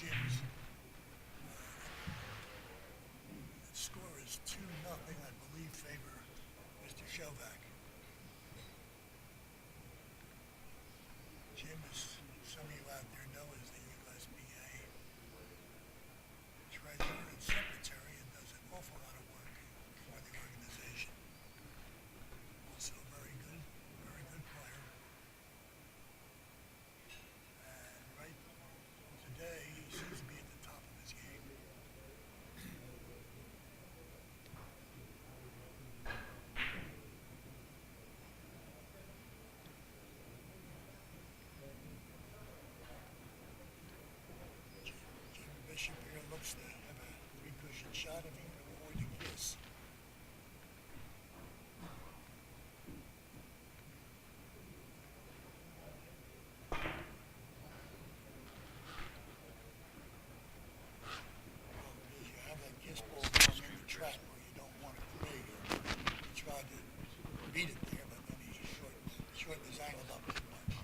Jim's. The score is 2-0, I believe, favor Mr. Shovak. Jim, as some of you out there know, is the USBA treasurer and secretary and does an awful lot of work for the organization. Also very good player. And right today, he seems to be at the top of his game. Jim Bishop here looks to have a three-cushion shot if he can avoid a kiss. Well, you have that kiss ball going in the trap where you don't want it to be. He tried to beat it there, but then he shortened his angle up too much.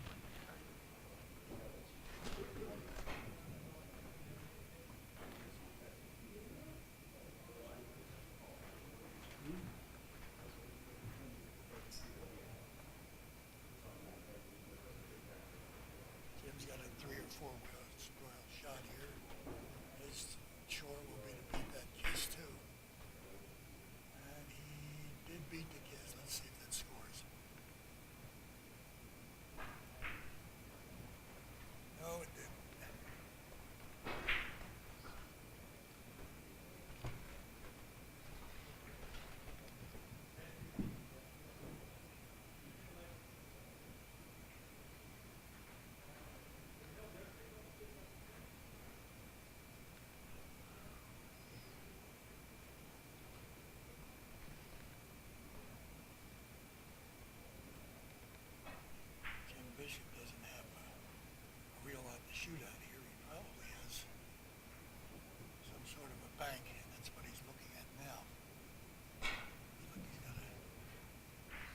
Jim's got a 3 or 4 square shot here. His chore will be to beat that kiss too. And he did beat the kiss. Let's see if that scores. No, it didn't. Jim Bishop doesn't have a real lot to shoot out here. He probably has some sort of a bank, and that's what he's looking at now. Look, he's got a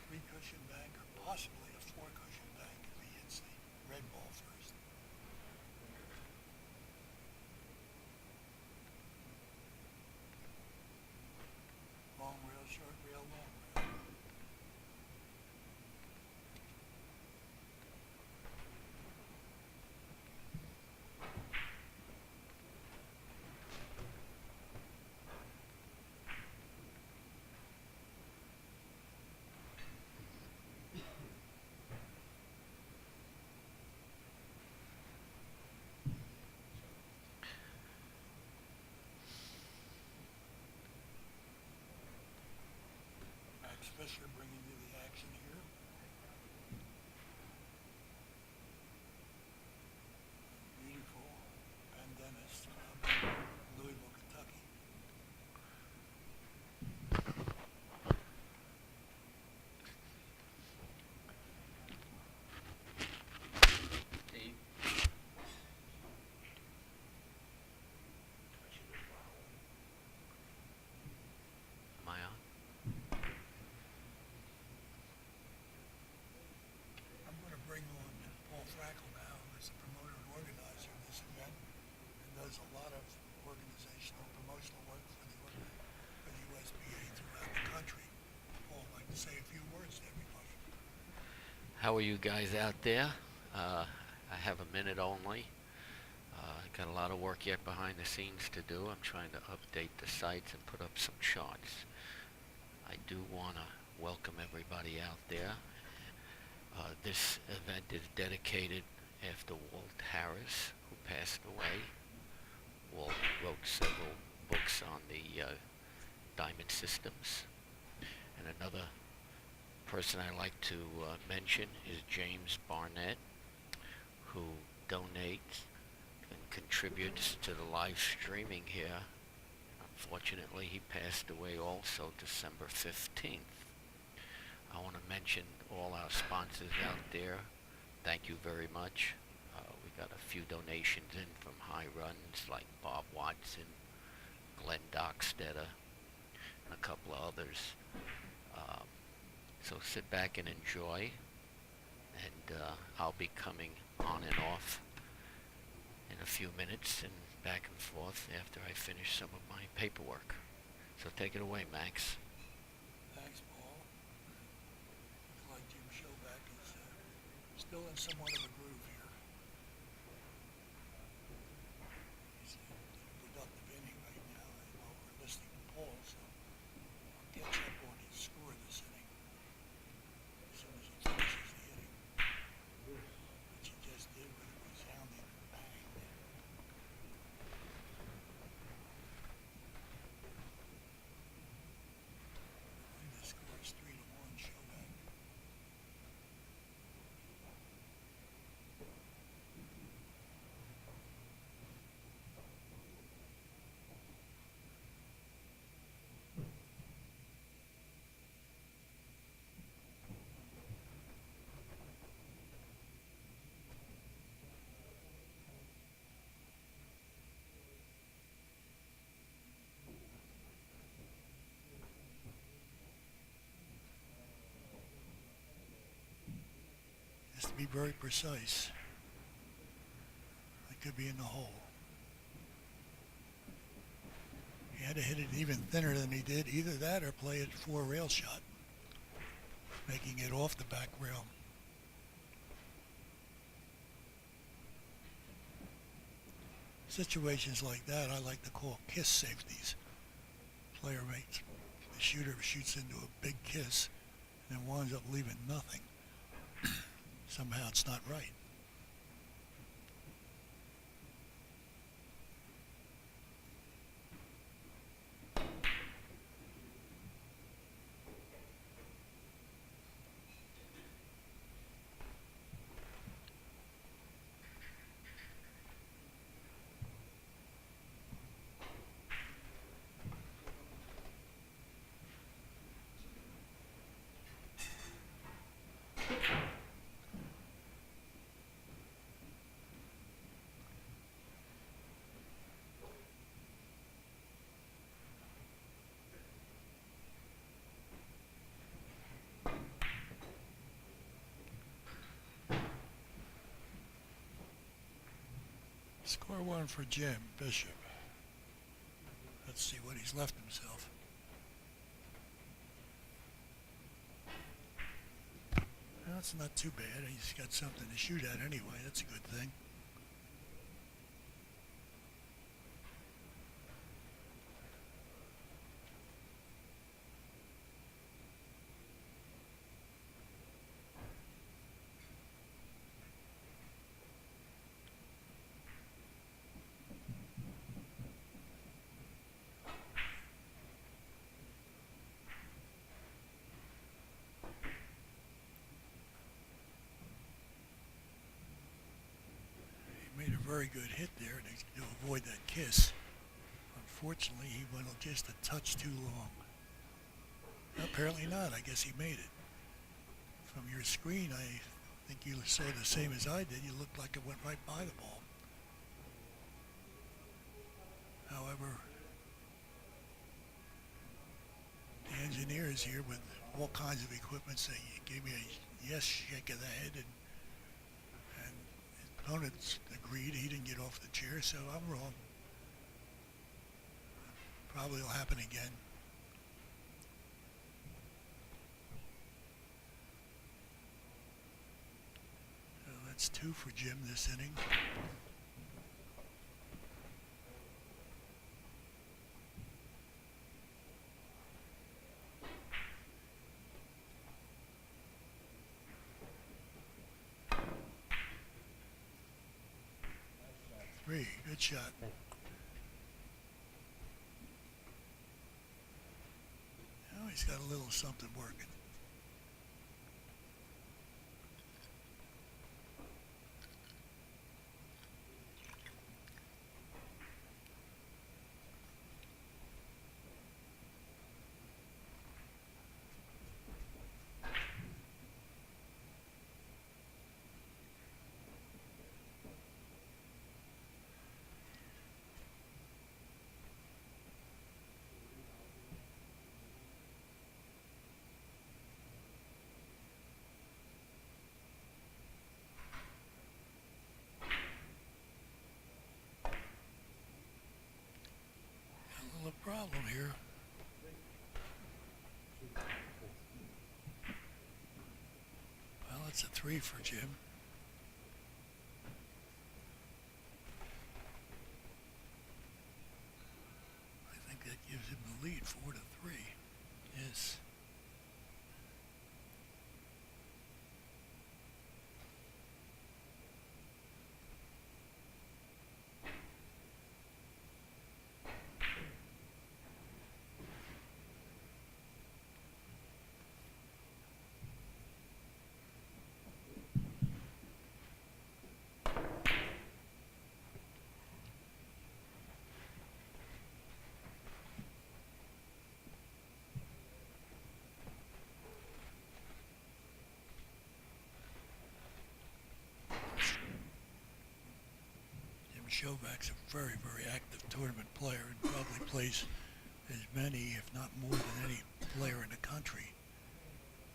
3-cushion bank, or possibly a 4-cushion bank if he hits the red ball first. Long rail, short rail, long rail. Max Fisher bringing you the action here. Beautiful Pendennis Club, Louisville, Kentucky. Am I on? I'm going to bring on Paul Frackle now, who's the promoter and organizer of this event, and does a lot of organizational and promotional work for the USBA throughout the country. Paul, I'd like to say a few words to everybody. How are you guys out there? I have a minute only. Got a lot of work yet behind the scenes to do. I'm trying to update the sites and put up some charts. I do want to welcome everybody out there. This event is dedicated after Walt Harris, who passed away. Walt wrote several books on the diamond systems. And another person I like to mention is James Barnett, who donates and contributes to the live streaming here. Unfortunately, he passed away also December 15th. I want to mention all our sponsors out there. Thank you very much. We got a few donations in from high runs like Bob Watson, Glenn Dockstetter, and a couple of others. So sit back and enjoy, and I'll be coming on and off in a few minutes and back and forth after I finish some of my paperwork. So take it away, Max. Thanks, Paul. Looks like Jim Shovak is still in somewhat of a groove here. He's in a productive inning right now while we're listening to Paul, so I'll catch up on his score this inning as soon as he finishes the inning, which he just did with a resounding bang. I think the score is 3-1 Shovak. Has to be very precise. I could be in the hole. He had to hit it even thinner than he did. Either that or play it 4-rail shot, making it off the back rail. Situations like that I like to call kiss safeties. Player makes, the shooter shoots into a big kiss and then winds up leaving nothing. Somehow it's not right. Score one for Jim Bishop. Let's see what he's left himself. Well, that's not too bad. He's got something to shoot at anyway. That's a good thing. Made a very good hit there to avoid that kiss. Unfortunately, he went just a touch too long. Apparently not. I guess he made it. From your screen, I think you saw the same as I did. You looked like it went right by the ball. However, the engineers here with all kinds of equipment say he gave me a yes shake of the head, and his opponents agreed he didn't get off the chair, so I'm wrong. Probably will happen again. So that's 2 for Jim this inning. Three, good shot. Now he's got a little something working. 3 for Jim. I think that gives him the lead, 4-3. Yes. Shovak's a very, very active tournament player and probably plays as many, if not more than any player in the country.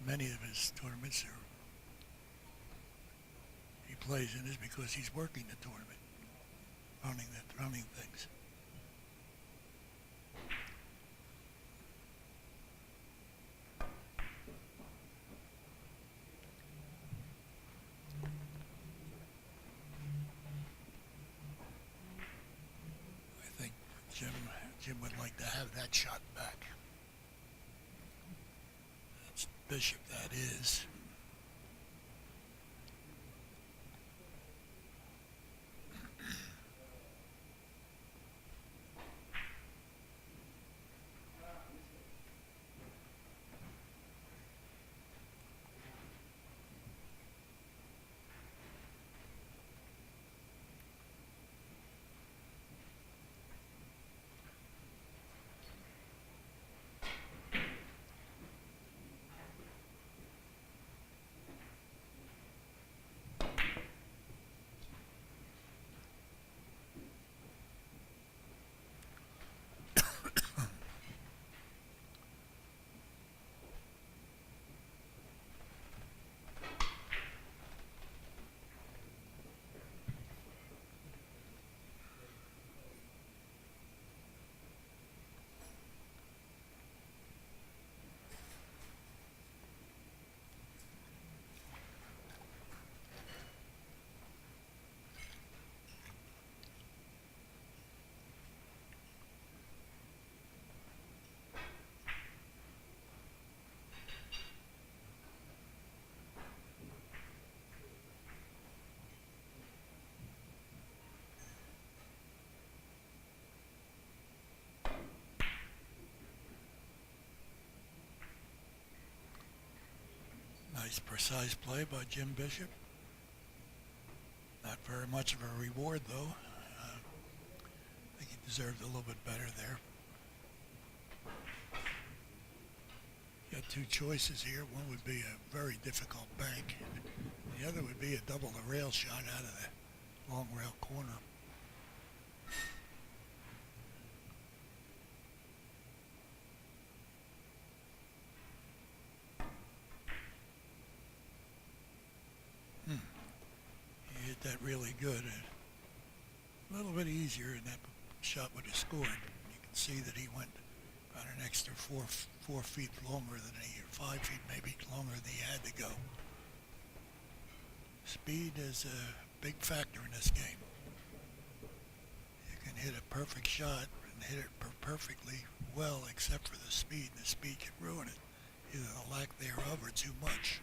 Many of his tournaments he plays in is because he's working the tournament, running things. I think Jim would like to have that shot back. That's Bishop, that is. Nice precise play by Jim Bishop. Not very much of a reward though. I think he deserved a little bit better there. You got two choices here. One would be a very difficult bank. The other would be a double the rail shot out of the long rail corner. He hit that really good. A little bit easier, and that shot would have scored. You can see that he went about an extra four feet longer than he, or 5 feet maybe longer than he had to go. Speed is a big factor in this game. You can hit a perfect shot and hit it perfectly well, except for the speed. The speed can ruin it, either the lack thereof or too much.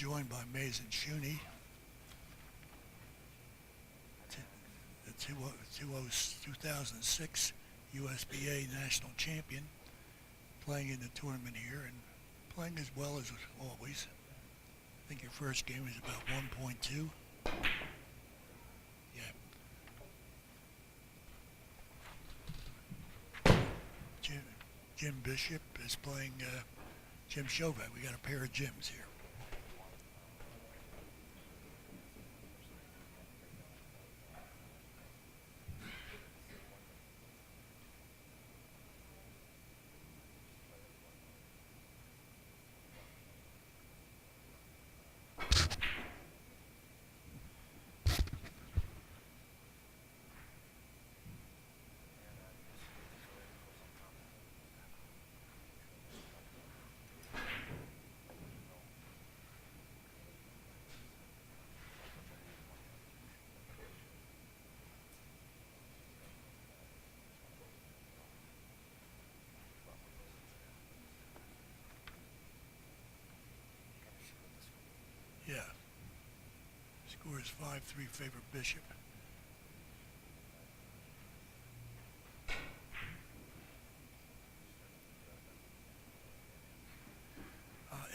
joined by Mason Shuney, the 2006 USBA national champion, playing in the tournament here and playing as well as always. I think your first game was about 1.2. Yeah. Jim Bishop is playing Jim Shovak. We got a pair of Jims here. Yeah. Score is 5-3 favor Bishop.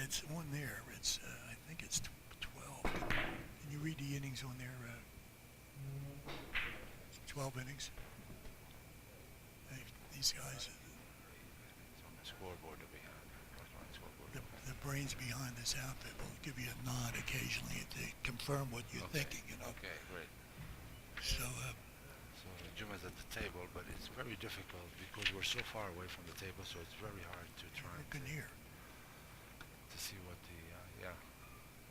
It's on there. It's I think it's 12. Can you read the innings on there? 12 innings. These guys. It's on the scoreboard that we have. Scoreboard. The brains behind this outfit will give you a nod occasionally to confirm what you're thinking. You know. Okay, great. So. So the gym is at the table, but it's very difficult because we're so far away from the table, so it's very hard to try Look in here. to see what the yeah.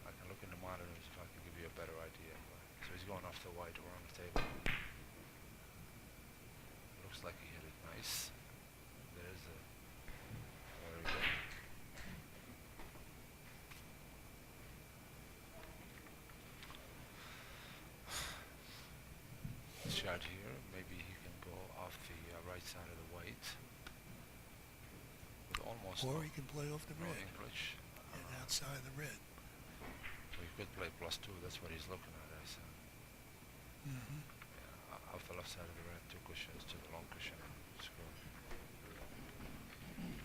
I can look in the monitors if I can give you a better idea. So he's going off the white or on the table. Looks like he hit it nice. There's a very good. Shot here. Maybe he can go off the right side of the white. With almost Or no, he can play off the no red English. and outside the red. So he could play +2. That's what he's looking at. I said. Mm-hmm. Yeah, off the left side of the red, 2 cushions to the long cushion. Score.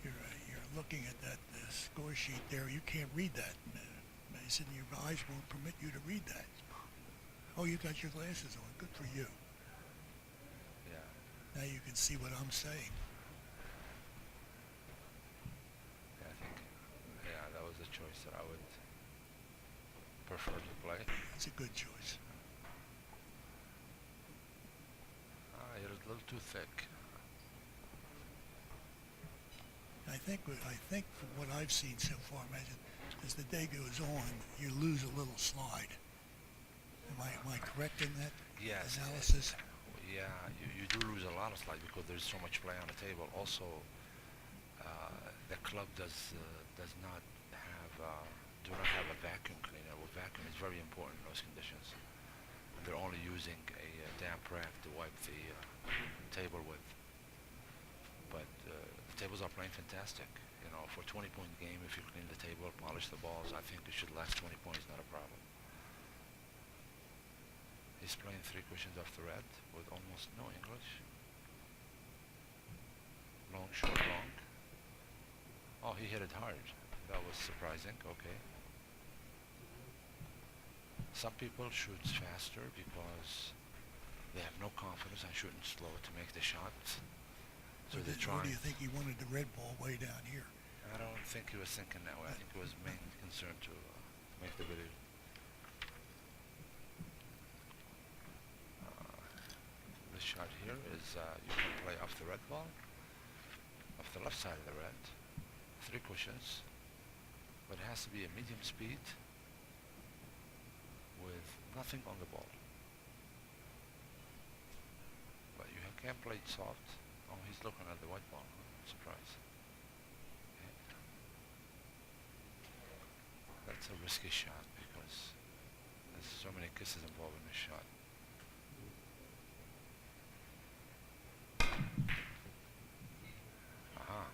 You're looking at that score sheet there. You can't read that, Mason. Your eyes won't permit you to read that. Oh, you got your glasses on. Good for you. Yeah. Now you can see what I'm saying. Yeah, I think. Yeah, that was the choice that I would prefer to play. It's a good choice. You're a little too thick. I think from what I've seen so far, Mason, as the day goes on, you lose a little slide. Am I correct in that Yes. analysis? Yeah, you do lose a lot of slide because there's so much play on the table. Also, the club does not have a vacuum cleaner. Well, vacuum is very important in those conditions. And they're only using a damp rag to wipe the table with. But the tables are playing fantastic. You know, for a 20-point game, if you clean the table, polish the balls, I think it should last 20 points, not a problem. He's playing 3 cushions off the red with almost no English. Long, short, long. Oh, he hit it hard. That was surprising. Okay. Some people shoot faster because they have no confidence on shooting slow to make the shot. So Or they or try. do you think he wanted the red ball way down here? I don't think he was thinking that way. I think it was main concern to make the video. This shot here is you can play off the red ball, off the left side of the red, 3 cushions, but it has to be a medium speed with nothing on the ball. But you can't play it soft. Oh, he's looking at the white ball. Surprise. Okay. That's a risky shot because there's so many kisses involved in this shot. Aha.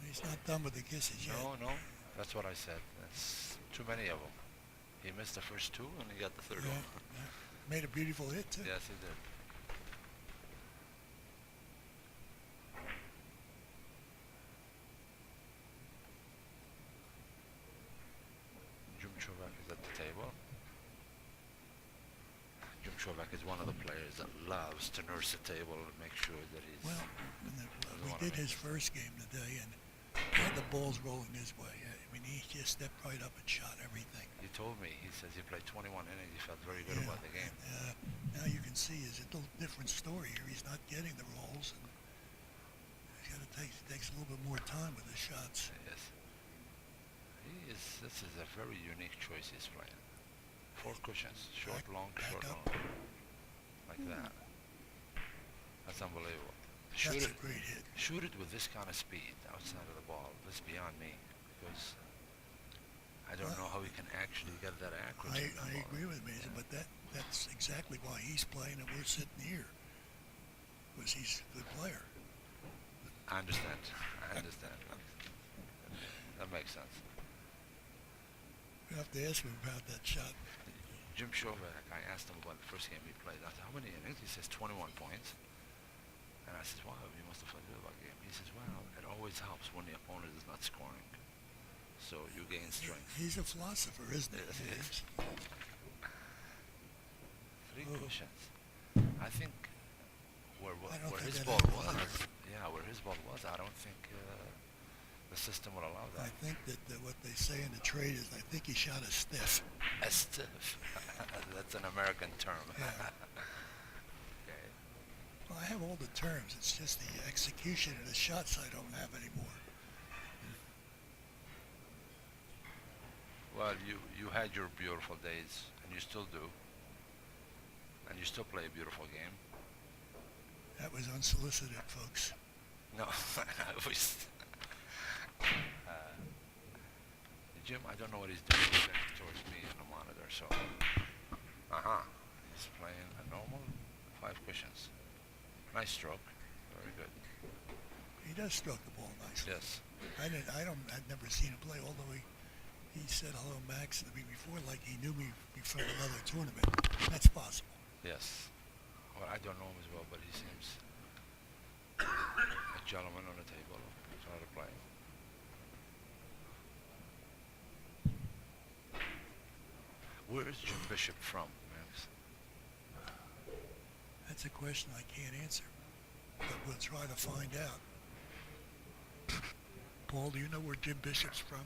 He's not done with the kisses yet. No, that's what I said. That's too many of them. He missed the first two and he got the third Yeah, one. yeah. Made a beautiful hit too. Yes, he did. Jim Shovak is at the table. Jim Shovak is one of the players that loves to nurse the table and make sure that he's. Well, we wanna did make his first game today, and he had the balls rolling his way. I mean, he just stepped right up and shot everything. He told me, he says he played 21 innings, he felt very good about the game. Now you can see it's a little different story here. He's not getting the rolls, and takes a little bit more time with his shots. Yes. This is a very unique choice he's playing. 4 cushions, short, long, back short, up. long. Like that. That's unbelievable. Shoot That's it, a great hit. shoot it with this kind of speed outside of the ball. That's beyond me, because I don't know how he can actually get that accuracy. I agree with Mason, but that's exactly why he's playing and we're sitting here. Because he's a good player. I understand. That makes sense. We have to ask him about that shot. Jim Shovak, I asked him about the first game he played. I said, how many innings? He says 21 points. And I said, wow, you must have felt good about the game. He says, well, it always helps when the opponent is not scoring. So you gain strength. He's a philosopher, isn't he? Yes. 3 Oh. cushions. I think where I don't think his that ball happened was, either. where his ball was, I don't think the system will allow I that. think that what they say in the trade is I think he shot a stiff. A stiff. That's an American term. Yeah. Okay. Well, I have all the terms. It's just the execution of the shots I don't have anymore. Well, you had your beautiful days, and you still do, and you still play a beautiful game. That was unsolicited, folks. No, I was. Jim, I don't know what he's doing. He's looking towards me on the monitor, so. He's playing a normal 5 cushions. Nice stroke. Very good. He does stroke the ball nicely. Yes. I'd never seen him play, although he said hello Max to me before, like he knew me before another tournament. That's possible. Yes. Well, I don't know him as well, but he seems a gentleman on the table. Try to play. Where is Jim Bishop from, Max? That's a question I can't answer, but we'll try to find out. Paul, do you know where Jim Bishop's from?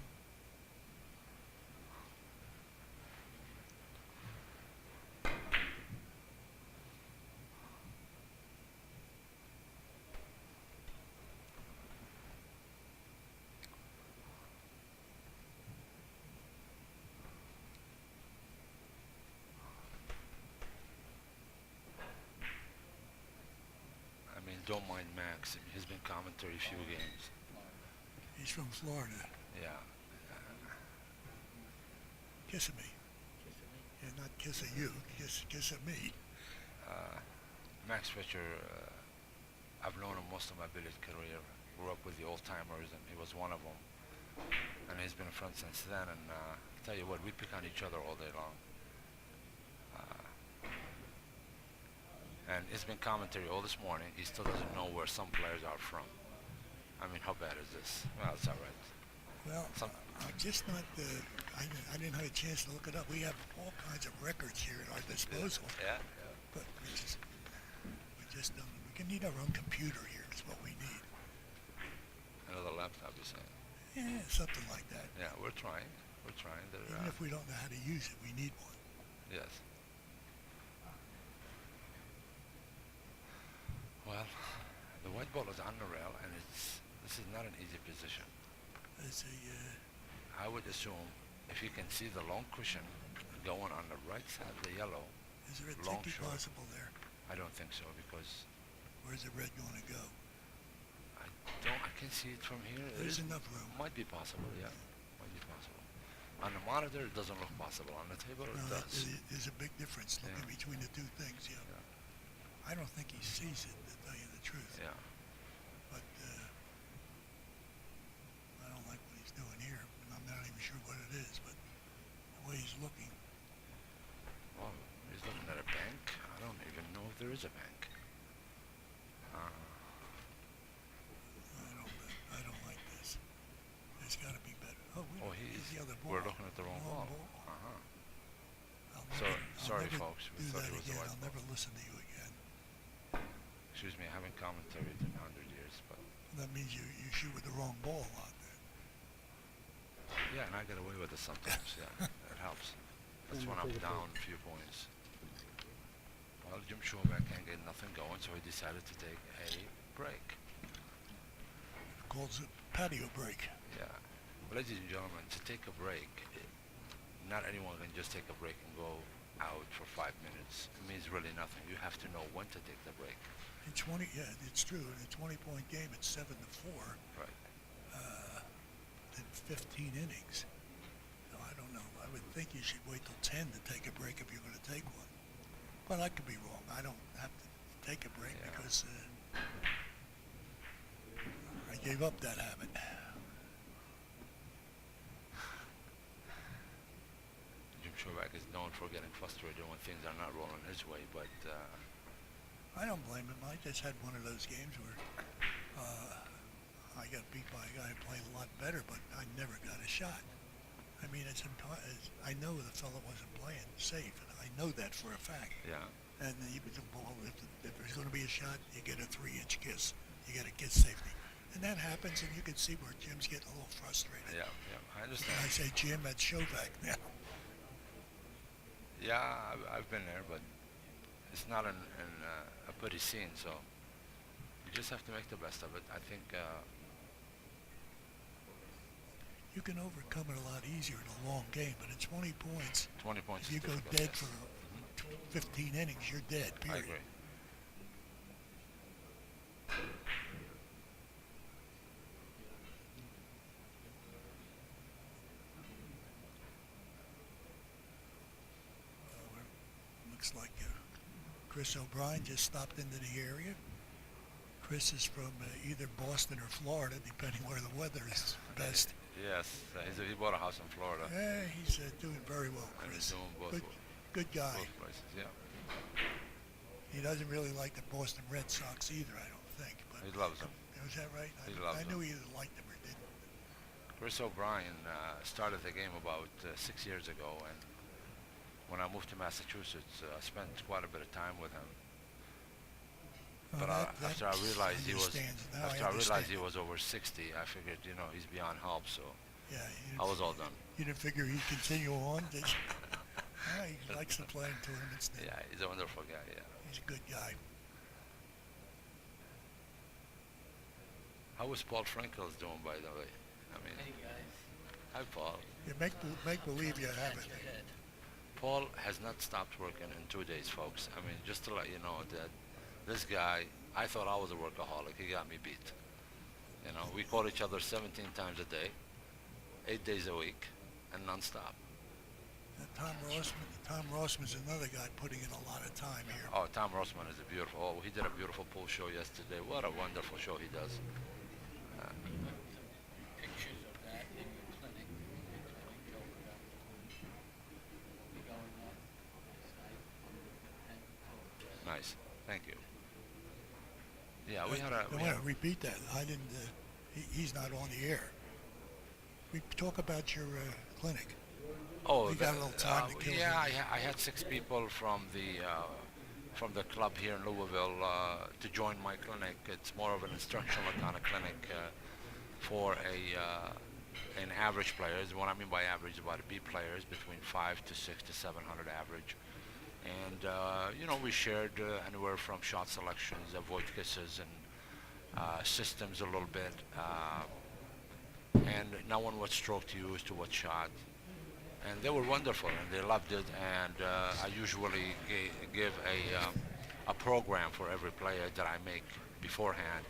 I mean, don't mind Max. He's been commentary a few games. He's from Florida. Yeah. Kissing me. Yeah, not kissing you. Kissing me. Max Fisher, I've known him most of my billiard career. Grew up with the old timers, and he was one of them. And he's been a friend since then. And I tell you what, we pick on each other all day long. And it's been commentary all this morning. He still doesn't know where some players are from. I mean, how bad is this? Well, it's all right. Well, I'm just not. I didn't have a chance to look it up. We have all kinds of records here at our disposal, Yeah. but we just don't. We can need our own computer here. Is what we need. Another laptop, you're saying? Yeah, something like that. Yeah, we're trying. We're trying. Even if we don't know how to use it, we need one. Yes. Well, the white ball is on the rail, and this is not an easy position. It's a. I would assume if you can see the long cushion going on the right side of the yellow, Is there a long ticky short. possible there? I don't think so because Where's the red going to go? I can see it from here. There's enough room. Might be possible, yeah. Might be possible. On the monitor, it doesn't look possible. On the table, it No, does. there's a big difference looking Yeah. between the two things. Yeah. Yeah. I don't think he sees it, to tell you the truth. Yeah. But I don't like what he's doing here, and I'm not even sure what it is. But the way he's looking, is a bank. Uh, I don't like this. There's got to be better. Oh, wait a oh, minute. Here's the other ball. we're looking at the wrong ball. Uh-huh. Sorry, I'll never folks. We do thought that it was the again. white I'll ball. never listen to you again. Excuse me, I haven't commentaried in 100 years, but That means you shoot with the wrong ball a lot then. yeah, and I get away with it sometimes. Yeah, it helps. That's when I'm down a few points. Well, Jim Shovak can't get nothing going, so he decided to take a break. Calls it patio break. Yeah. Ladies and gentlemen, to take a break, not anyone can just take a break and go out for 5 minutes. It means really nothing. You have to know when to take the break. It's 20. Yeah, it's true. In a 20-point game, it's 7-4. Right. In 15 innings. No, I don't know. I would think you should wait till 10 to take a break if you're going to take one. But I could be wrong. I don't have to take a break Yeah. because I gave up that habit. Jim Shovak is known for getting frustrated when things are not rolling his way, but I don't blame him. I just had one of those games where I got beat by a guy who played a lot better, but I never got a shot. I mean, I know the fellow wasn't playing safe, and I know that for a fact. yeah. And even the ball, if there's going to be a shot, you get a 3-inch kiss. You get a kiss safety. And that happens, and you can see where Jim's getting a little frustrated. Yeah, I And understand. I say, Jim, that's Shovak now. Yeah, I've been there, but it's not a pretty scene, so you just have to make the best of it. I think, You can overcome it a lot easier in a long game, but at 20 points, 20 points if you is go difficult, dead yes. for 15 innings, you're dead, I period. agree. Looks like Chris O'Brien just stopped into the area. Chris is from either Boston or Florida, depending where the weather is best. Yes, he bought a house in Florida. He's doing very well, And Chris. he's doing Good guy. both places, yeah. He doesn't really like the Boston Red Sox either, I don't think. But He loves them. was that right? He loves I knew them. he either liked them or didn't. Chris O'Brien started the game about 6 years ago, and when I moved to Massachusetts, I spent quite a bit of time with him. But after I realized he was over 60, I figured, he's beyond help, so Yeah, I was all done. you didn't figure he'd continue on, did you? Yeah, he likes to play in tournaments now. Yeah, he's a wonderful guy, yeah. He's a good guy. How is Paul Frankel's doing, by the way? I mean, Hey guys, hi, Paul. You make believe you have it. Paul has not stopped working in 2 days, folks. I mean, just to let you know that this guy, I thought I was a workaholic. He got me beat. We call each other 17 times a day, 8 days a week, and nonstop. Tom Rossman's another guy putting in a lot of time here. Oh, Tom Rossman is he did a beautiful pool show yesterday. What a wonderful show he does. pictures of that in your clinic. Going on site. Nice. Thank you. Yeah, we had a... I want to repeat that. I didn't. He's not on the air. We talk about your clinic. Oh, We got a little time to kill. yeah, I had 6 people from the club here in Louisville to join my clinic. It's more of an instructional kind of clinic for an average players. What I mean by average, about B players between 5 to 6 to 700 average. And we shared anywhere from shot selections, avoid kisses, and systems a little bit. And no one what stroke to use to what shot. And they were wonderful, and they loved it. And I usually give a program for every player that I make beforehand.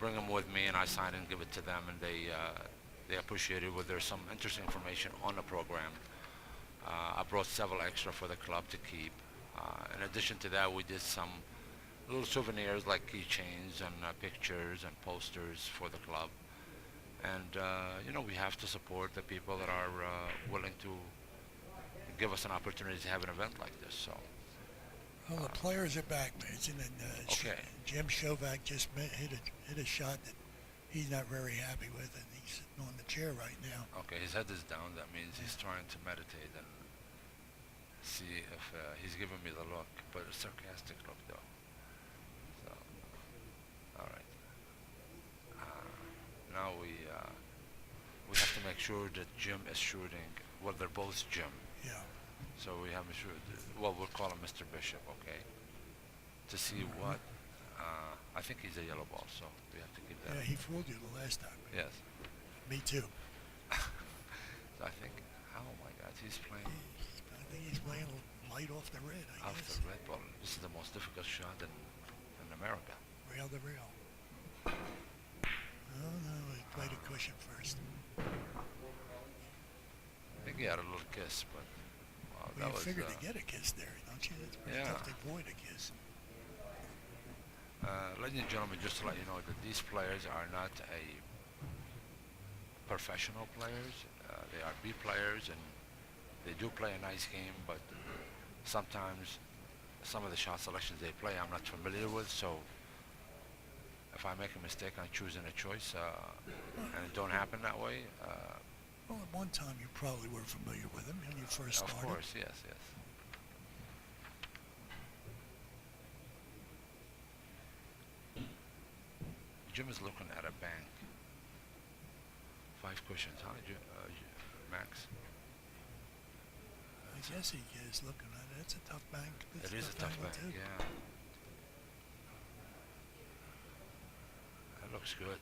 Bring them with me, and I sign and give it to them, and they appreciate it. There's some interesting information on the program. I brought several extra for the club to keep. In addition to that, we did some little souvenirs like keychains and pictures and posters for the club. And we have to support the people that are willing to give us an opportunity to have an event like this. So Well, the players are back, Mason, and Okay. Jim Shovak just hit a shot that he's not very happy with, and he's sitting on the chair right now. Okay, his head is down. That means he's trying to meditate and see if he's giving me the look, but a sarcastic look though. So, all right. Now we have to make sure that Jim is shooting. Well, they're both Jim, Yeah. so we have to shoot. Well, we'll call him Mr. Bishop, okay? To see what. I think he's a yellow ball, so we have to keep that. Yeah, he fooled you the last time. Yes. Me too. So I think. Oh my God, he's playing I think he's playing light off the red, I off guess. the red ball. This is the most difficult shot in America. Rail to rail. Oh, no, he played a cushion first. I think he had a little kiss, but wow, Well, that you was. figured to get a kiss there, don't you? It's pretty Yeah. tough to avoid a kiss. Ladies and gentlemen, just to let you know that these players are not professional players. They are B players, and they do play a nice game, but sometimes some of the shot selections they play I'm not familiar with, so if I make a mistake on choosing a choice and it don't happen that way, Well, at one time you probably were familiar with him when you first of started. course, yes. Jim is looking at a bank. 5 cushions, huh, Max? I guess he is looking at it. It's a tough bank. It's It is a tough one, bank, too. yeah. That looks good.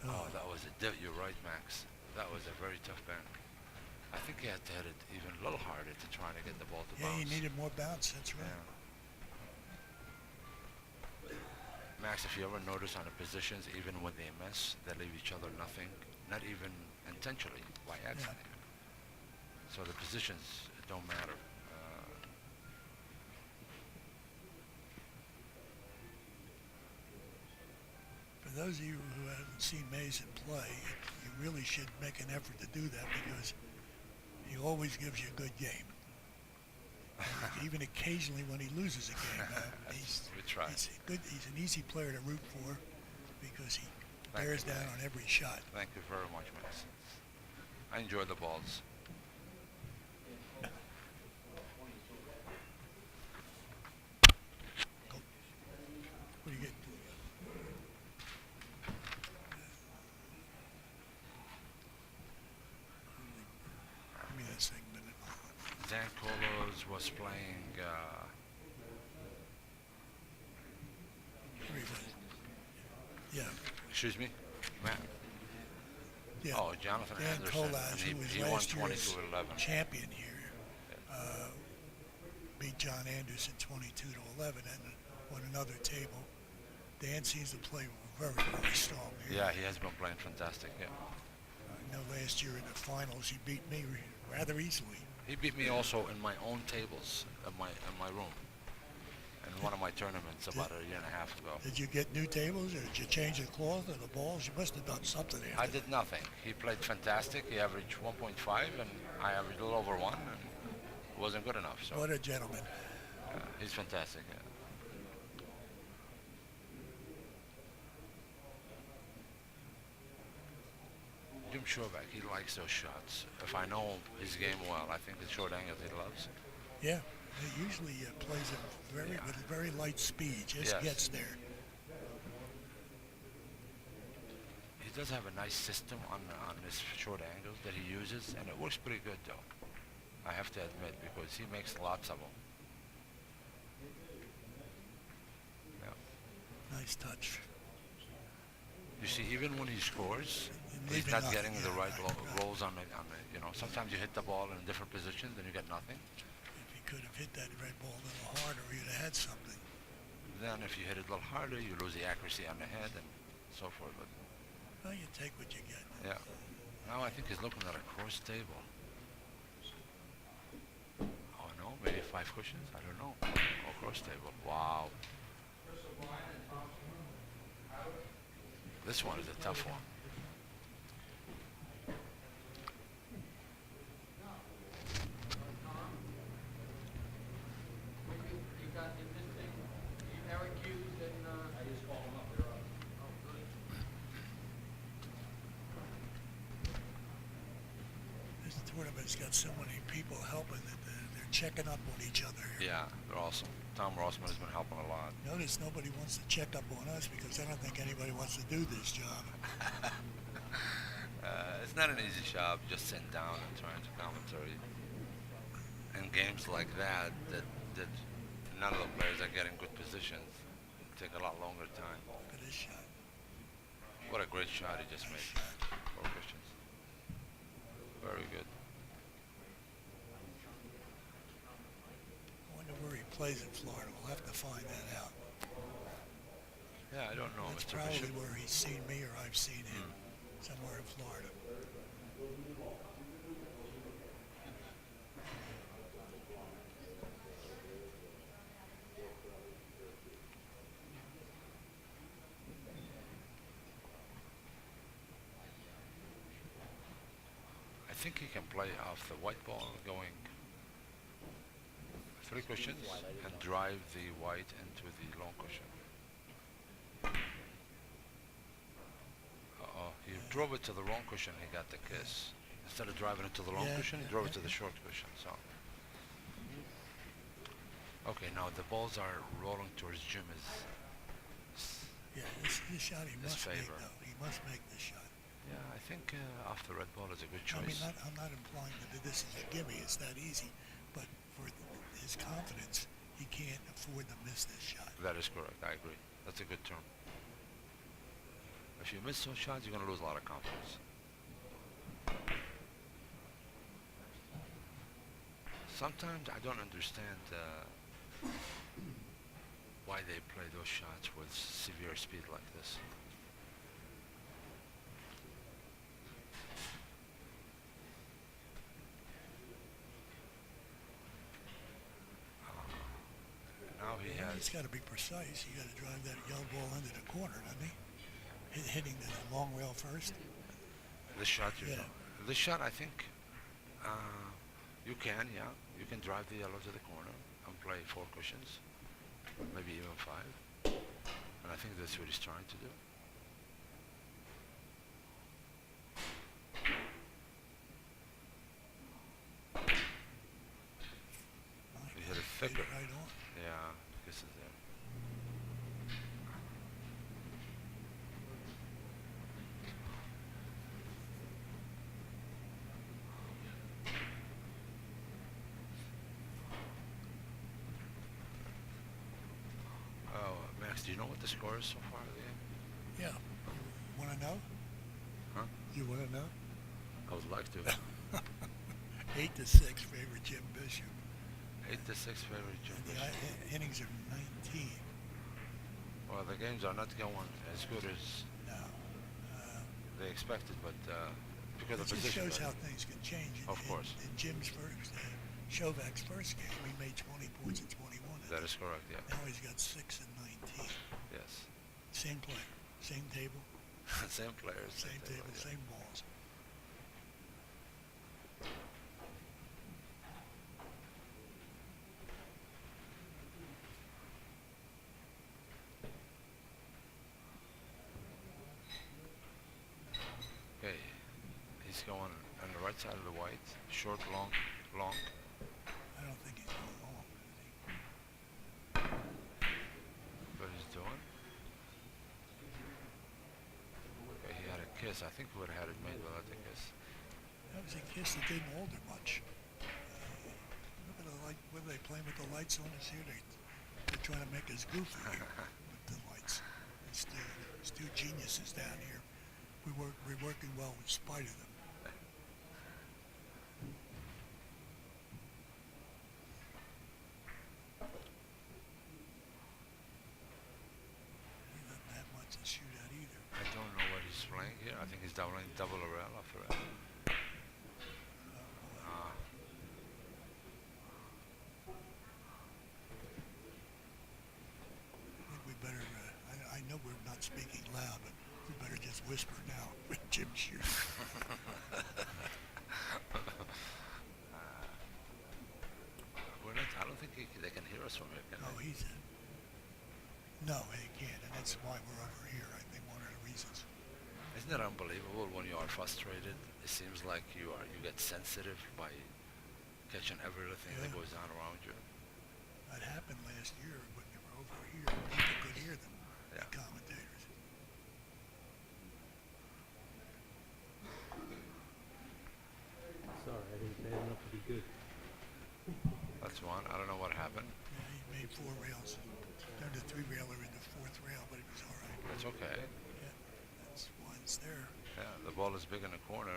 Oh, that was you're right, Max. That was a very tough bank. I think he had to hit it even a little harder to try to get the ball to Yeah, bounce. he needed more bounce. That's right. Yeah. Max, if you ever notice on the positions, even when they miss, they leave each other nothing, not even intentionally, by accident. So the positions don't matter. For those of you who haven't seen Mason play, you really should make an effort to do that because he always gives you a good game. Even occasionally when he loses a game, We try. he's good. He's an easy player to root for because he Thank bears you, down Max. on every shot. Thank you very much, Max. I enjoy the balls. What do you get? Give me that segment. Dan Colos was playing. Where he was. Yeah. Excuse me, Matt. Yeah. Oh, Jonathan Dan Anderson. Colas, and who was he won last 20 year's to 11. champion here, beat John Anderson 22 to 11 and won another table. Dan seems to play very, very strong here. Yeah, he has been playing fantastic. Yeah, I know last year in the finals he beat me rather easily. he beat me also in my own tables in my room in one of my tournaments about a year and a half ago. Did you get new tables or did you change the cloth or the balls? You must have done something after I did nothing. He played fantastic. He averaged 1.5, and I averaged a little over 1, and it wasn't good enough. So What a gentleman. he's fantastic. Yeah. Jim Shovak, he likes those shots. If I know his game well, I think the short angles he loves. Yeah, he usually plays it with very light speed, just Yes. gets there. He does have a nice system on his short angles that he uses, and it works pretty good though. I have to admit, because he makes lots of them. Yeah. Nice touch. You see, even when he scores, And he's leaving not nothing, getting the yeah, right right. rolls on the. Sometimes you hit the ball in different positions and you get nothing. If he could have hit that red ball a little harder, he'd have had something. Then if you hit it a little harder, you lose the accuracy on the head and so forth. But Well, you take what you get. yeah, now I think he's looking at a cross table. Oh no, maybe 5 cushions. I don't know. Oh, cross table. Wow. This one is a tough one. tournament's got so many people helping that they're checking up on each other. Yeah, they're awesome. Tom Rossman has been helping a lot. Notice nobody wants to check up on us because I don't think anybody wants to do this job. It's not an easy job just sitting down and trying to commentary. In games like that none of the players are getting good positions. It take a lot longer time. Look at this shot. What a great shot he just Nice made. shot. For Christians. Very good. I wonder where he plays in Florida. We'll have to find that out. Yeah, I don't know, That's Mr. probably Bishop. where he's seen me or I've seen him. Somewhere in Florida. I think he can play off the white ball going 3 cushions and drive the white into the long cushion. He drove it to the wrong cushion, he got the kiss. Instead of driving it to the long Yeah, cushion, he yeah, drove it yeah, to the yeah. short cushion, so. Okay, now the balls are rolling towards Jimmy's. Yeah, this shot he His must make, favor. though. He must make this shot. Yeah, I think off the red ball is a good I mean, choice. I'm not implying that this is a gimme. It's that easy. But for his confidence, he can't afford to miss this shot. That is correct, I agree. That's a good term. If you miss those shots, you're going to lose a lot of confidence. Sometimes I don't understand why they play those shots with severe speed like this. Now he He's has. got to be precise. You got to drive that yellow ball into the corner, doesn't he? Hitting the long rail first. This shot, Yeah. This shot, I think you can, yeah. You can drive the yellow to the corner and play 4 cushions, maybe even 5. And I think that's what he's trying to do. He hit it thicker. Right on. Yeah, this is there. Oh, Max, do you know what the score is so far of the game? Yeah. Want to know? Huh? You want to know? I would like to. 8-6 favor Jim Bishop. 8-6 favorite Jim And the Bishop. innings are 19. Well, the games are not going as good as No. they expected, but because It of just position. shows how things can change. Of course. In Jim's first, Shovak's first game, he made 20 points in 21. That is correct, yeah. Now he's got 6 and 19. Yes. Same player, same table, Same players. same table, yeah. same balls. Okay. He's going on the right side of the white. Short, long, long. I don't think he's going long. What he's doing. Okay, he had a kiss. I think we would have had it made without the kiss. That was a kiss that didn't alter much. Look at the light. What are they playing with the lights on us here? They're trying to make us goofy here with the lights. It's two geniuses down here. We're working well in spite of them. He doesn't have much to shoot at either. I don't know what he's playing here. I think he's doubling double a rail after that. Ah. I think we better, I know we're not speaking loud, but we better just whisper now with Jim shooting. We're not, I don't think they can hear us from here, can No, they? he's in. No, he can't, and that's why we're over here, I think, one of the reasons. Isn't it unbelievable when you are frustrated? It seems like you get sensitive by catching every little thing that Yeah. goes on around you. That happened last year when they were over here. People could hear them, Yeah. the commentators. Sorry, I didn't bad enough to be good. That's one. I don't know what happened. Yeah, he made 4 rails. Turned a 3-railer into 4th rail, but it was all right. That's okay. Yeah, that's one's there. Yeah, the ball is big in the corner.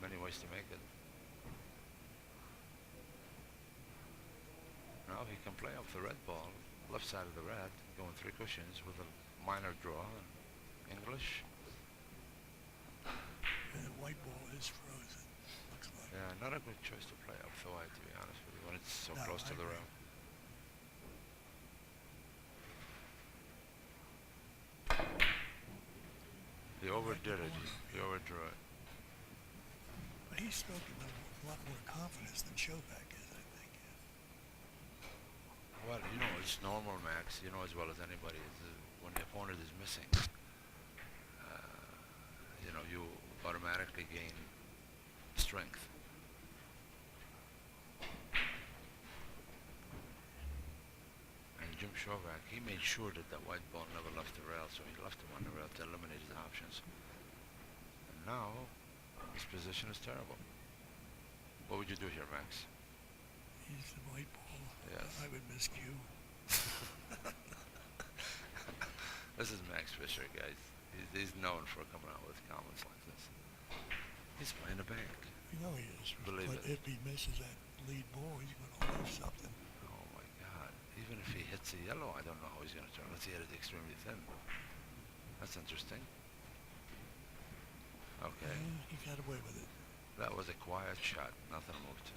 Many ways to make it. Now he can play off the red ball, left side of the red, going 3 cushions with a minor draw in English. And the white ball is frozen, looks like. Yeah, not a good choice to play off the white, to be honest with you, when it's so No, close I to the agree. rail. He overdid it. He overdrew it. But he's spoken with a lot more confidence than Shovak is, I think. Well, you know, it's normal, Max. You know as well as anybody. When the opponent is missing, you know, you automatically gain strength. And Jim Shovak, he made sure that that white ball never left the rail, so he left him on the rail to eliminate his options. And now, his position is terrible. What would you do here, Max? He's the white ball. Yes. I would miscue. This is Max Fisher, guys. He's known for coming out with comments like this. He's playing a bank. You know he is. Believe But it. if he misses that lead ball, he's going to lose something. Oh my God. Even if he hits a yellow, I don't know how he's going to turn. Let's see, hit it extremely thin. That's interesting. Okay. Yeah, he got away with it. That was a quiet shot. Nothing moved.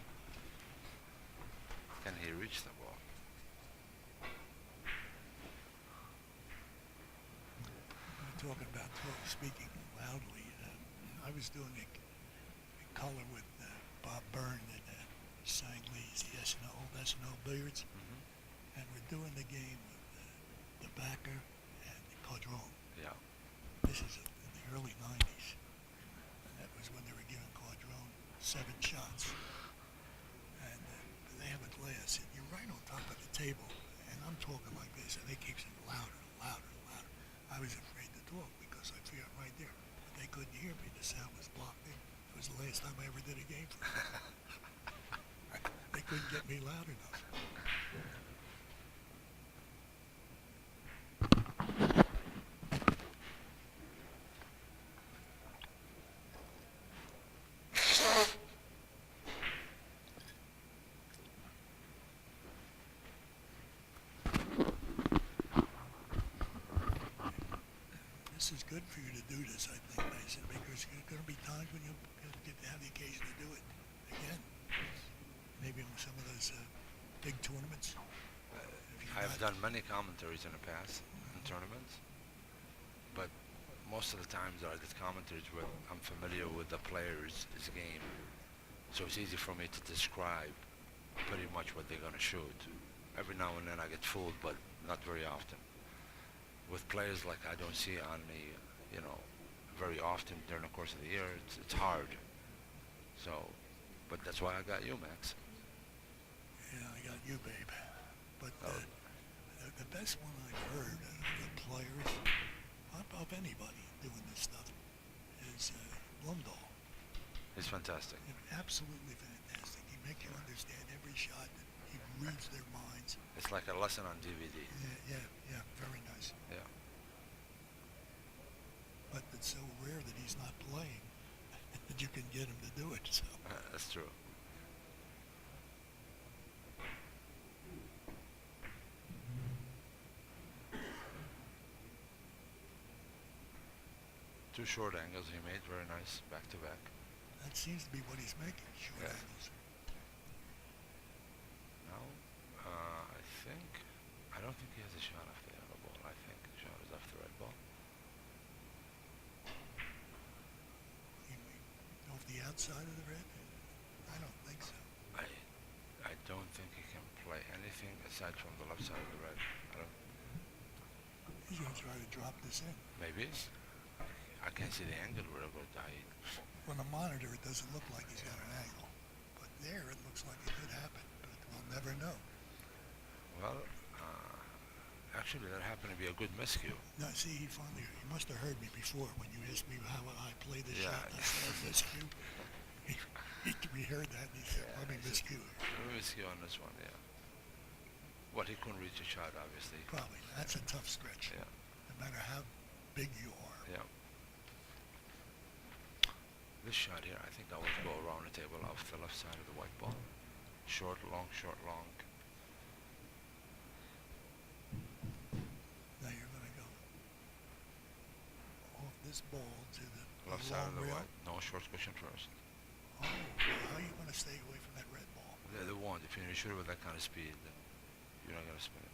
Can he reach the ball? Talking about speaking loudly. I was doing a color with Bob Byrne and Sang Lee's the old S&O billiards, Mm-hmm. and we're doing the game with the backer and the Caudron. Yeah. This is in the early 90s. And that was when they were giving Caudron 7 shots. And they have a glass, and you're right on top of the table, and I'm talking like this, and they keep saying louder and louder and louder. I was afraid to talk because I feel I'm right there. But they couldn't hear me. The sound was blocked in. It was the last time I ever did a game for them. They couldn't get me loud enough. This is good for you to do this, I think, Mason, because there are going to be times when you get to have the occasion to do it again. Maybe in some of those big tournaments. If you're I've not- done many commentaries in the past in tournaments, but most of the times that I did commentaries where I'm familiar with the players' game, so it's easy for me to describe pretty much what they're going to shoot. Every now and then I get fooled, but not very often. With players like I don't see on the, you know, very often during the course of the year, it's hard. So, but that's why I got you, Max. Yeah, I got you, babe. But Oh. the best one I've heard of the players, of anybody doing this stuff, is Blumdahl. It's fantastic. Absolutely fantastic. He makes you understand every shot. He reads their minds. It's like a lesson on DVD. Yeah, very nice. Yeah. But it's so rare that he's not playing that you can get him to do it. So That's true. Two short angles he made, very nice, back to back. that seems to be what he's making, short Yeah. angles. Now, I don't think he has a shot off the yellow ball. I think the shot is off the red ball. Off the outside of the red? I don't think so. I don't think he can play anything aside from the left side of the red. I don't. He's going to try to drop this in. Maybe. I can't see the angle real good. On the monitor, it doesn't look like he's got an angle. But there, it looks like it could happen. But we'll never know. Well, actually, that happened to be a good miscue. No, see, he must have heard me before when you asked me how I play this Yeah. shot. I said miscue. We heard that, and he said, let me it's miscue. a miscue on this one, yeah. Well, he couldn't reach a shot, obviously. Probably. That's a tough stretch. Yeah. No matter how big you are. Yeah. This shot here, I think I would go around the table off the left side of the white ball. Short, long, short, long. Now you're going to go off this ball to the Left side long of the rail. white. No, short cushion first. Oh, how are you going to stay away from that red ball? The one, if you shoot it with that kind of speed, then you're not going to spin it.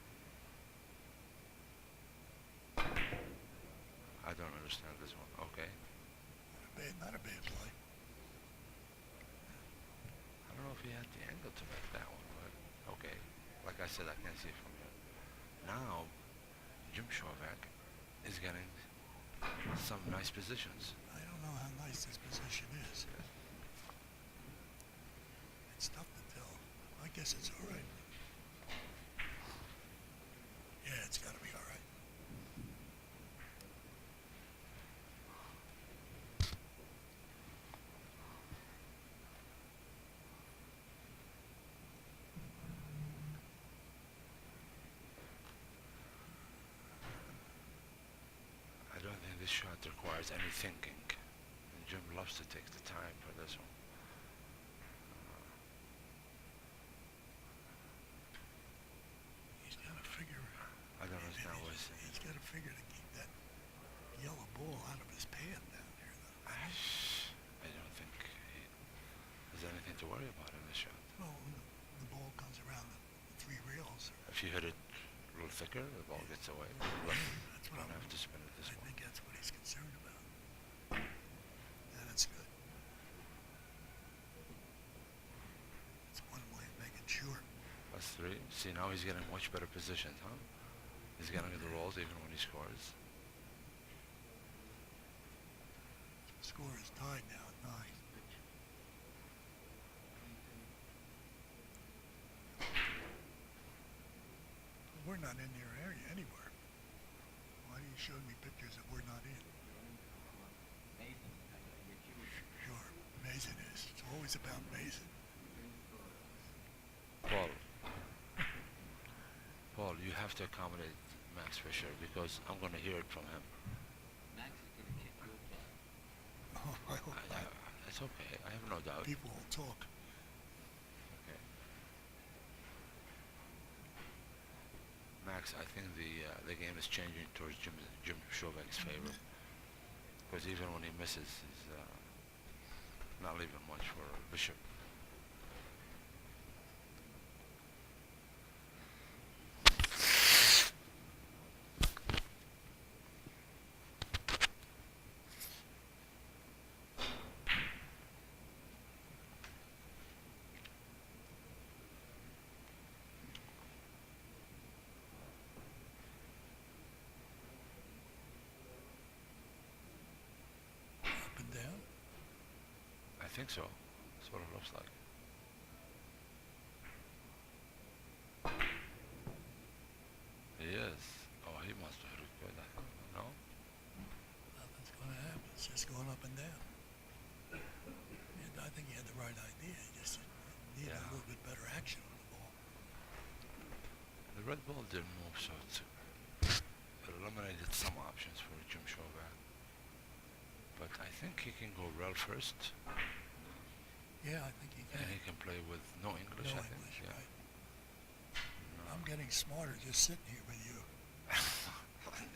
I don't understand this one. Okay. Not a bad play. I don't know if he had the angle to make that one, but okay. Like I said, I can't see it from here. Now, Jim Shovak is getting some nice positions. I don't know how nice this position is. It's tough to tell. I guess it's all right. Yeah, it's got to be all right. I don't think this shot requires any thinking. And Jim loves to take the time for this one. He's got to figure. I don't understand what he's saying. He's got to figure to keep that yellow ball out of his pad down there, though. I don't think he has anything to worry about in this shot. Well, when the ball comes around the three rails. If you hit it a little thicker, the ball gets away. But That's you what don't I'm. have to spin it this I way. think that's what he's concerned about. Yeah, that's good. That's one way of making sure. That's three. See, now he's getting much better positioned, huh? He's getting the rolls even when he scores. Score is tied now at 9. We're not in their area anywhere. Why do you show me pictures that we're not in? Sure, Mason is. It's always about Mason. Paul, you have to accommodate Max Fisher because I'm going to hear it from him. Oh, I hope not. It's okay. I have no doubt. People will talk. Okay. Max, I think the game is changing towards Jim Shovak's favor because even when he misses, he's not leaving much for Bishop. Up and down. I think so. That's what it looks like. He is. Oh, he must have hit it good. I think. No? Nothing's going to happen. It's just going up and down. And I think he had the right idea. He just needed a little bit better action on the ball. The red ball didn't move, so it eliminated some options for Jim Shovak. But I think he can go rail first, Yeah, I think he can. and he can play with no English, No I think. English, Yeah. right. No. I'm getting smarter just sitting here with you.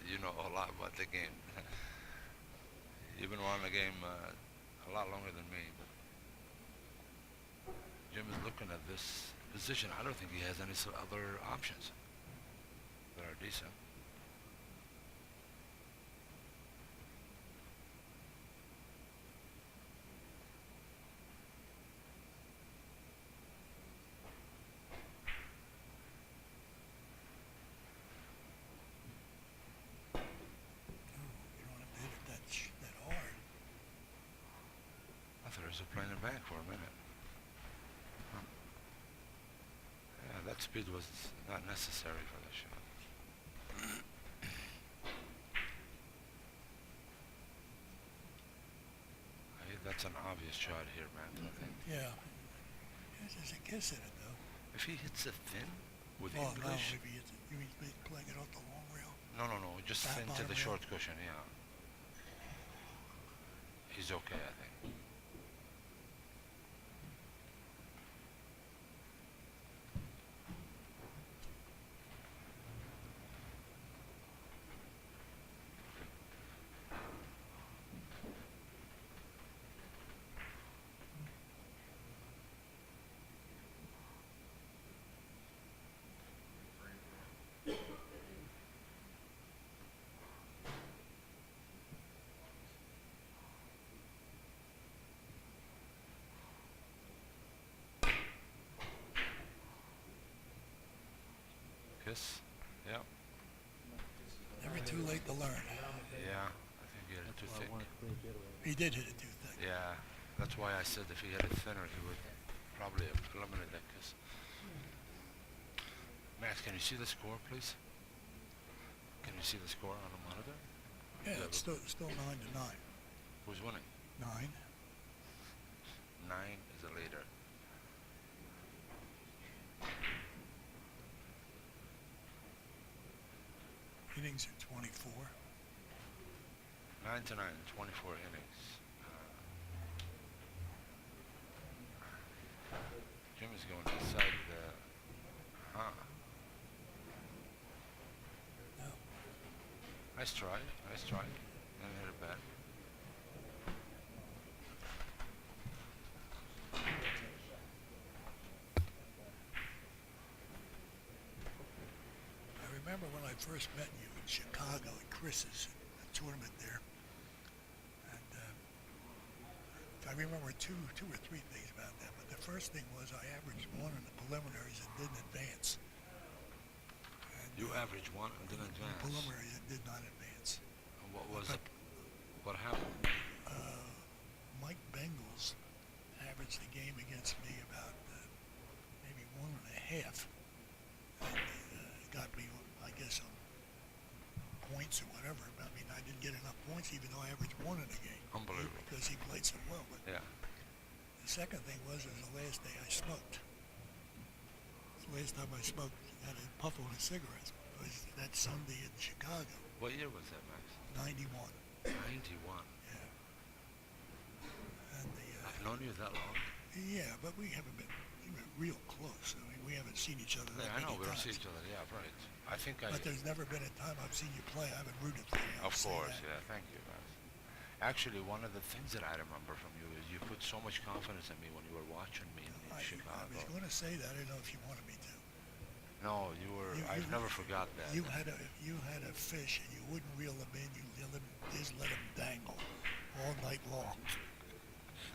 You know a lot about the game. You've been around the game a lot longer than me. But Jim is looking at this position. I don't think he has any other options that are decent. Oh, you don't have to hit it that I thought he was playing it back for a minute. Huh. Yeah, that speed was not necessary for that shot. That's an obvious shot here, man. I think. Yeah. There's a kiss in it, though. If he hits it thin with Oh, no, English, if he's playing it off the long rail. no, just Back thin to bottom the rail. short cushion. Yeah, he's okay, I think. Kiss. Yeah, Never too late to learn. yeah. I think he hit it too That's why thick. I want to clean getaway. He did hit it too thick. Yeah, that's why I said if he hit it thinner, he would probably eliminate that kiss. Max, can you see the score, please? Can you see the score on the monitor? Yeah, Yeah, it's still 9-9. Who's winning? 9. 9 is a leader. Innings are 24. 9 to 9, 24 innings. Jim is going inside the. Huh. No. Nice try. Nice try. And hit it back. I remember when I first met you in Chicago at Chris's, a tournament there. And I remember two or three things about that. But the first thing was I averaged 1 in the preliminaries and didn't advance. And, You averaged 1 and didn't advance. preliminaries and did not advance. And what was But- it? What happened? Mike Bengals averaged the game against me about maybe 1.5. And got me, I guess, on points or whatever. I mean, I didn't get enough points even though I averaged 1 in the game. Unbelievable. Because he played so well. But Yeah. the second thing was the last day I smoked. The last time I smoked, had a puff on a cigarette. It was that Sunday in Chicago, What year was that, Max? 91. 91. Yeah. And I've known you that long. yeah, but we haven't been real close. I mean, we haven't seen each other that Yeah, I know many we don't times. see each other. Yeah, right. I think I. But there's never been a time I've seen you play. I haven't rooted for you. I'll Of say course, that. yeah. Thank you, Max. Actually, one of the things that I remember from you is you put so much confidence in me when you were watching me in I Chicago. was going to say that. I don't know if you wanted me to. No, you were. I've never forgot that. You had a fish and you wouldn't reel him in. You just let him dangle all night long.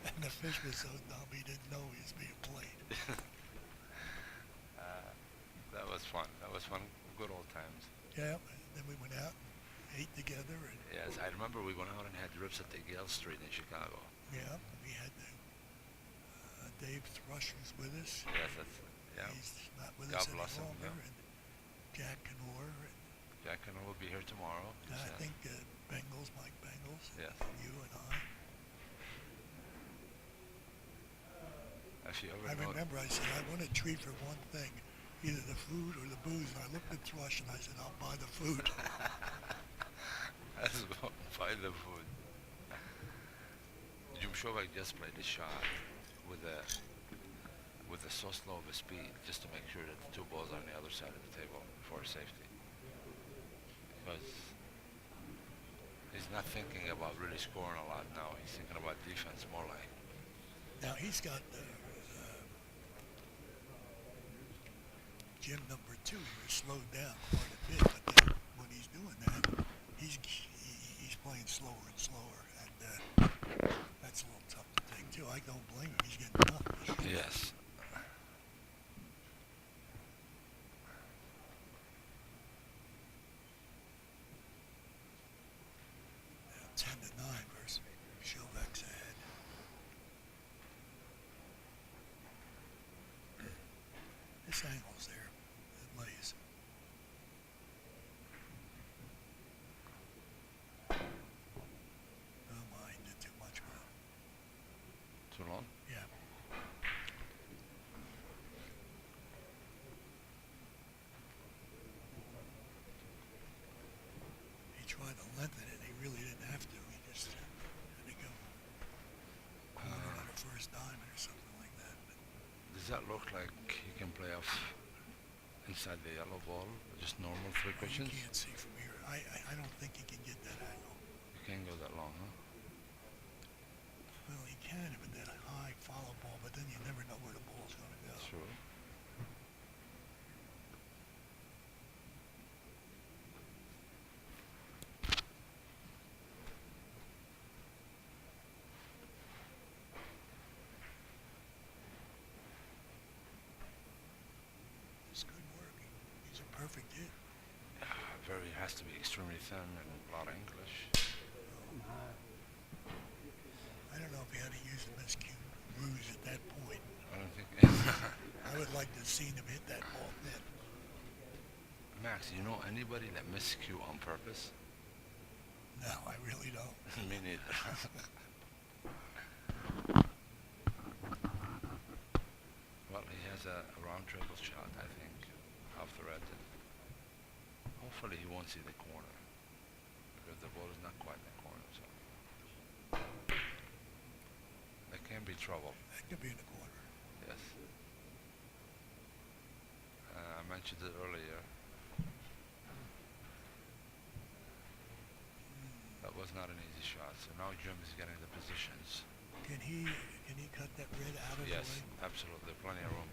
And the fish was so dumb he didn't know he was being played. That was fun. That was fun. Good old times. Yeah. And then we went out, and ate together, and Yes, I remember we went out and had rips at the Gale Street in Chicago. yeah, we had Dave Thrush was with us. Yes, that's. Yeah. He's not with God us any bless him, longer. yeah. And Jack Canor, and Jack and I will be here tomorrow. He I said. think Bengals, Mike Bengals, Yes. and you and I. If you ever I know. remember I said, I want a treat for one thing, either the food or the booze. And I looked at Thrush and I said, I'll buy the food. Let's go buy the food. Jim Shovak just played the shot with a so slow of a speed just to make sure that the 2 balls are on the other side of the table for safety. Because he's not thinking about really scoring a lot now. He's thinking about defense more like. Now he's got Jim number 2. He slowed down quite a bit, but then when he's doing that, he's playing slower and slower, and that's a little tough to take too. I don't blame him. He's getting tough. Yes. 10-9 versus Shovak's ahead. nice angles there. It lays. Oh my, did too much with it. Too long? Yeah. He tried to lengthen it. He really didn't have to. He just had to go corner at a first diamond or something like that. But Does that look like he can play off inside the yellow ball? Just normal three you pitches? can't see from here. I don't think he can get that angle. You can't go that long, huh? Well, he can with that high follow ball, but then you never know where the ball's going to go. Sure. This could work. He's a perfect hit. Very has to be extremely thin and a lot of English. I don't know if he had to use a miscue ruse at that point. I don't think. I would like to have seen him hit that ball then. Max, you know anybody that miscue on purpose? No, I really don't. Me neither. Well, he has a round triple shot, I think, off the red. Hopefully he won't see the corner, because the ball is not quite in the corner, so there can be trouble. That could be in the corner. Yes. I mentioned it earlier. That was not an easy shot, so now Jim is getting the positions. Can he cut that red out of Yes, the way? absolutely. Plenty of room.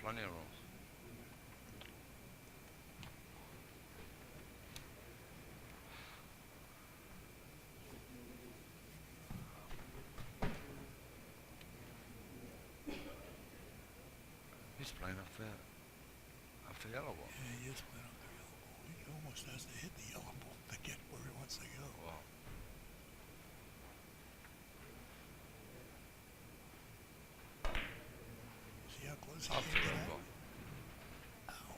Plenty of room. He's playing off the yellow ball. Yeah, he is playing off the yellow ball. He almost has to hit the yellow ball to get where he wants to go. Wow. See how close he Off can the get red out? ball. Ow.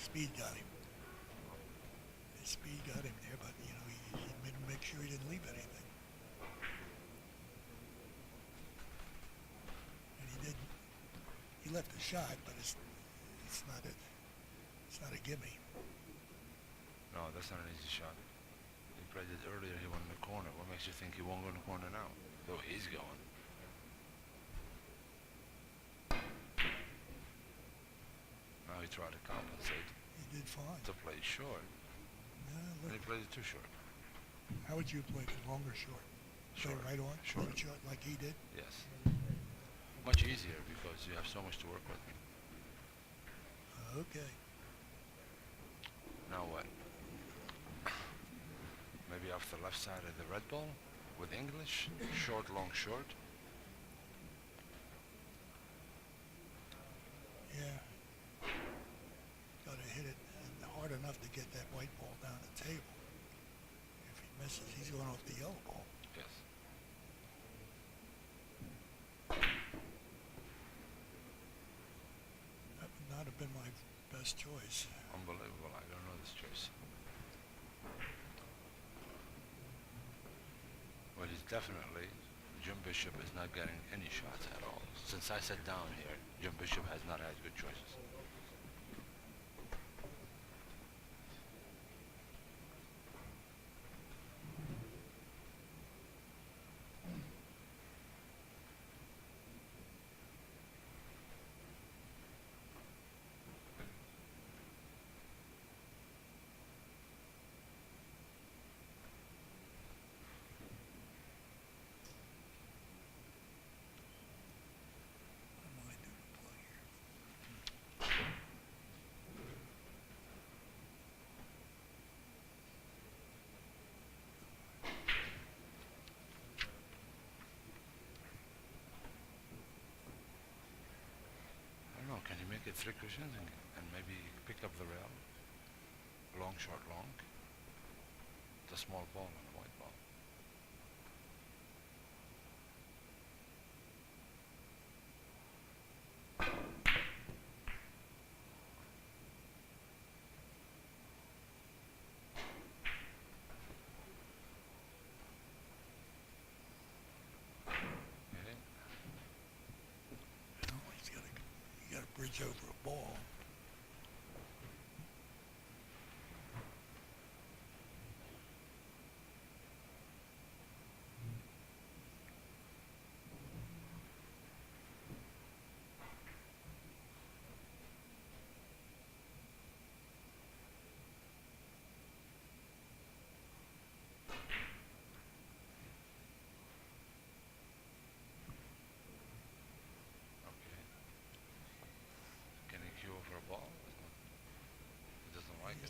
Speed got him. His speed got him there, but you know he made him make sure he didn't leave anything. And he didn't. He left a shot, but it's not a gimme. No, that's not an easy shot. He played it earlier, he went in the corner. What makes you think he won't go in the corner now? Though he's going. Now he tried to compensate He did fine. to play short. Yeah, And he look, played it too short. how would you play it? Long or short? Play Short. right on? Short. Short like he did? Yes. Much easier because you have so much to work with. Okay. Now what? Maybe off the left side of the red ball with English. Short, long, short. Yeah. Gotta hit it hard enough to get that white ball down the table. If he misses, he's going off the yellow ball. Yes. That would not have been my best choice. Unbelievable. I don't know this choice. Well, he's definitely, Jim Bishop is not getting any shots at all. Since I sat down here, Jim Bishop has not had good choices. What am I doing to play here? I don't know, can you make it three cushions and maybe pick up the rail? Long, short, long. The small ball and the white ball.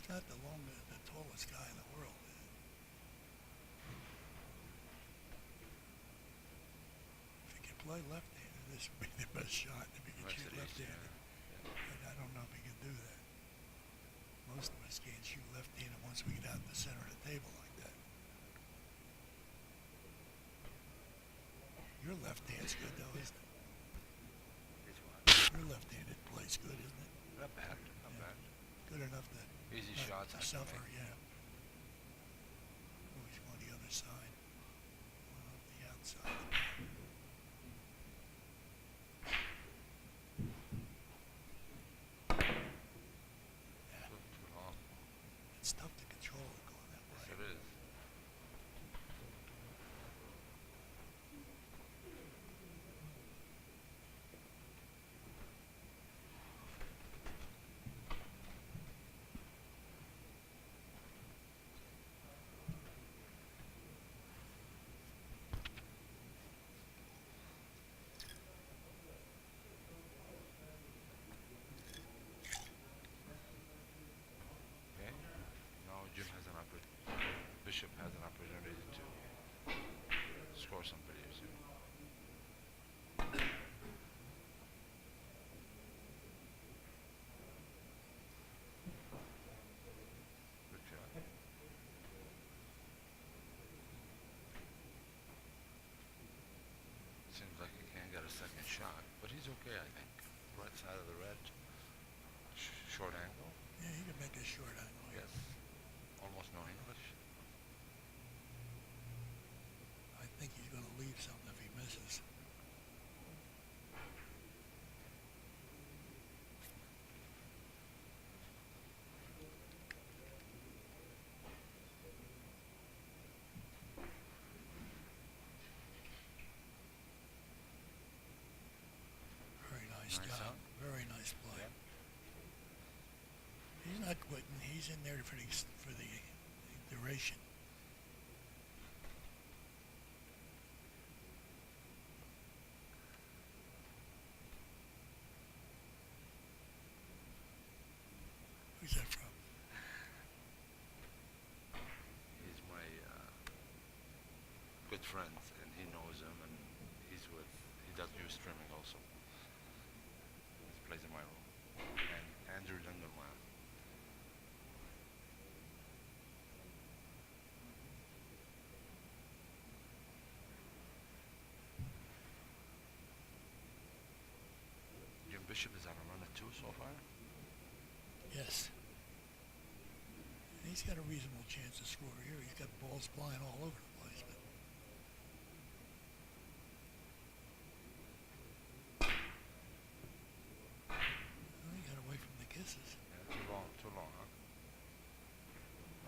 not the tallest guy in the world. If he could play left-handed, this would be the best shot. If he could That's shoot it is, yeah. left-handed, but I don't know if he could do that. Most of us can't shoot left-handed once we get out in the center of the table like that. Your left hand's good though, isn't it? It's what? Your left-handed play's good, isn't it? Not bad, not Yeah. bad. Good enough to Easy not shots. I can suffer, make. yeah. Always on the other side, on the outside. Yeah, Too long. it's tough to control it going that Yes, way. it is. Okay. Now Jim has an Bishop has an opportunity to score somebody. You see. Good shot. Seems like he can't get a second shot, but he's okay, I think. Right side of the red, short angle. Yeah, he can make a short angle here. Yes. Almost no English. I think he's going to leave something if he misses. Very nice Nice job. out. Very nice play. Yep. He's not quitting. He's in there for the duration. Who's that from? He's my good friend, and he knows him, and he does new streaming also. He plays in my room. And Andrew Lindenman. Jim Bishop is on a run of 2 so far. Yes. He's got a reasonable chance to score here. He's got balls flying all over the place. But well, he got away from the kisses. Yeah, too long, huh?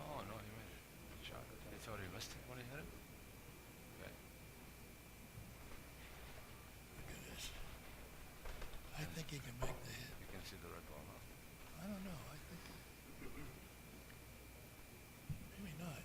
Oh no, he made it. Good shot. He thought he missed it when he hit it. Okay. Look at this. I think he can make the hit. You can see the red ball, huh? I don't know. I think maybe not.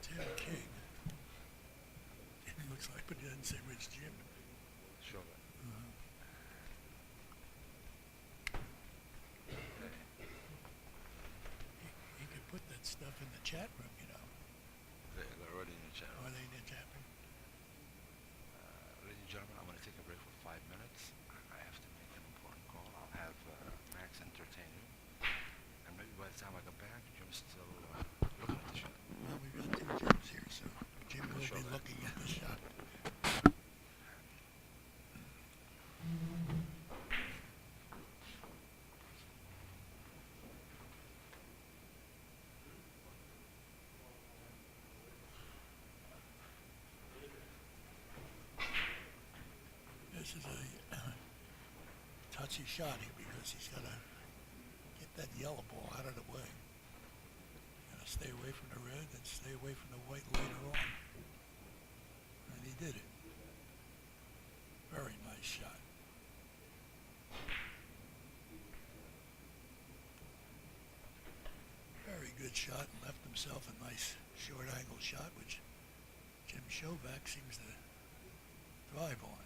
Tim King. It looks like, but he doesn't say which Jim. Shovak. Uh, Okay. he could put that stuff in the chat room, you know. They're already in the channel. Are they in the chat room? Ladies and gentlemen, I'm going to take a break for 5 minutes. I have to make an important call. I'll have Max entertain you. And maybe by the time I get back, Jim's still looking at the shot. Well, we've got 2 Jims here, so Jim will Sure, be man. looking at the shot. This is a touchy shot here because he's got to get that yellow ball out of the way. Got to stay away from the red and stay away from the white later on. And he did it. Very nice shot. Very good shot and left himself a nice short angle shot, which Jim Shovak seems to thrive on.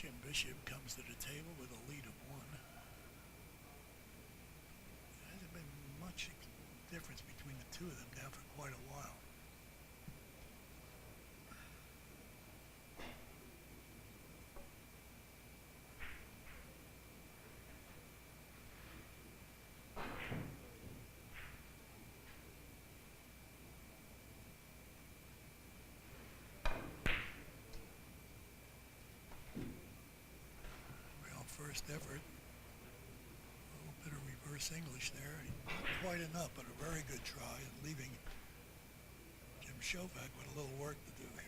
Jim Bishop comes to the table with a lead of 1. There hasn't been much difference between the two of them now for quite a while. First effort. A little bit of reverse English there. Not quite enough, but a very good try, and leaving Jim Shovak with a little work to do here.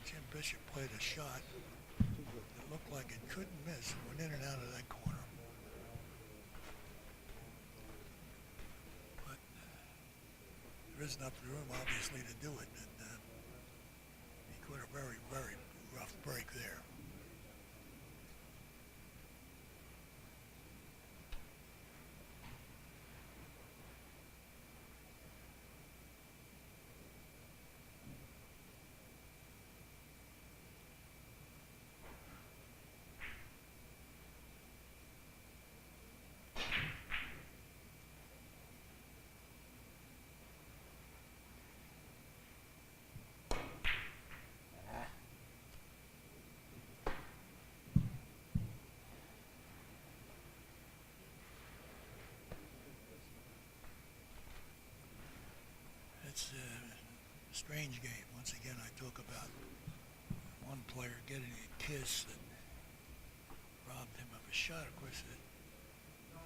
Jim Bishop played a shot that looked like it couldn't miss. Went in and out of that corner. But there isn't enough room, obviously, to do it. And he caught a very, very rough break there. It's a strange game. Once again, I talk about one player getting a kiss that robbed him of a shot. Of course,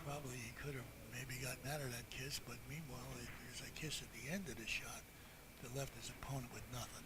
probably he could have maybe gotten out of that kiss, but meanwhile, there's a kiss at the end of the shot that left his opponent with nothing.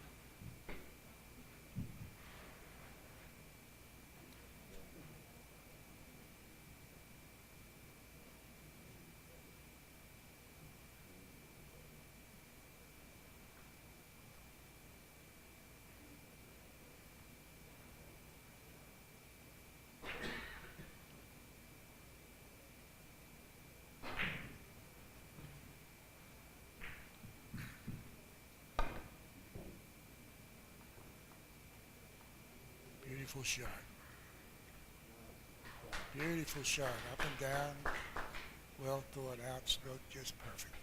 Beautiful shot. Beautiful shot. Up and down. Well thought out. Stroked just perfectly.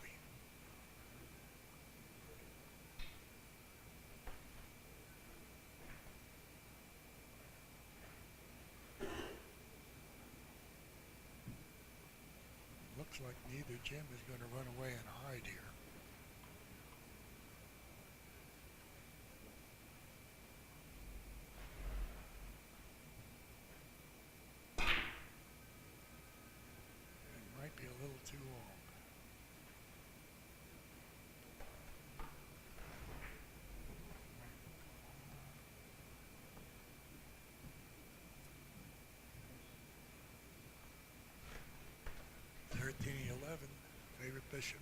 Looks like neither Jim is going to run away and hide here. It might be a little too long. $13-11, favorite Bishop.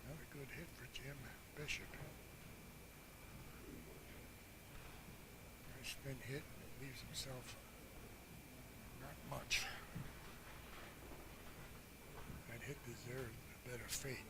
Another good hit for Jim Bishop. Nice spin hit. Leaves himself not much. That hit deserved a better fate.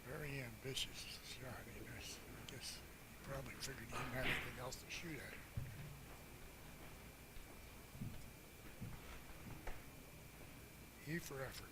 Very ambitious shot. I guess he probably figured he didn't have anything else to shoot at. E for effort.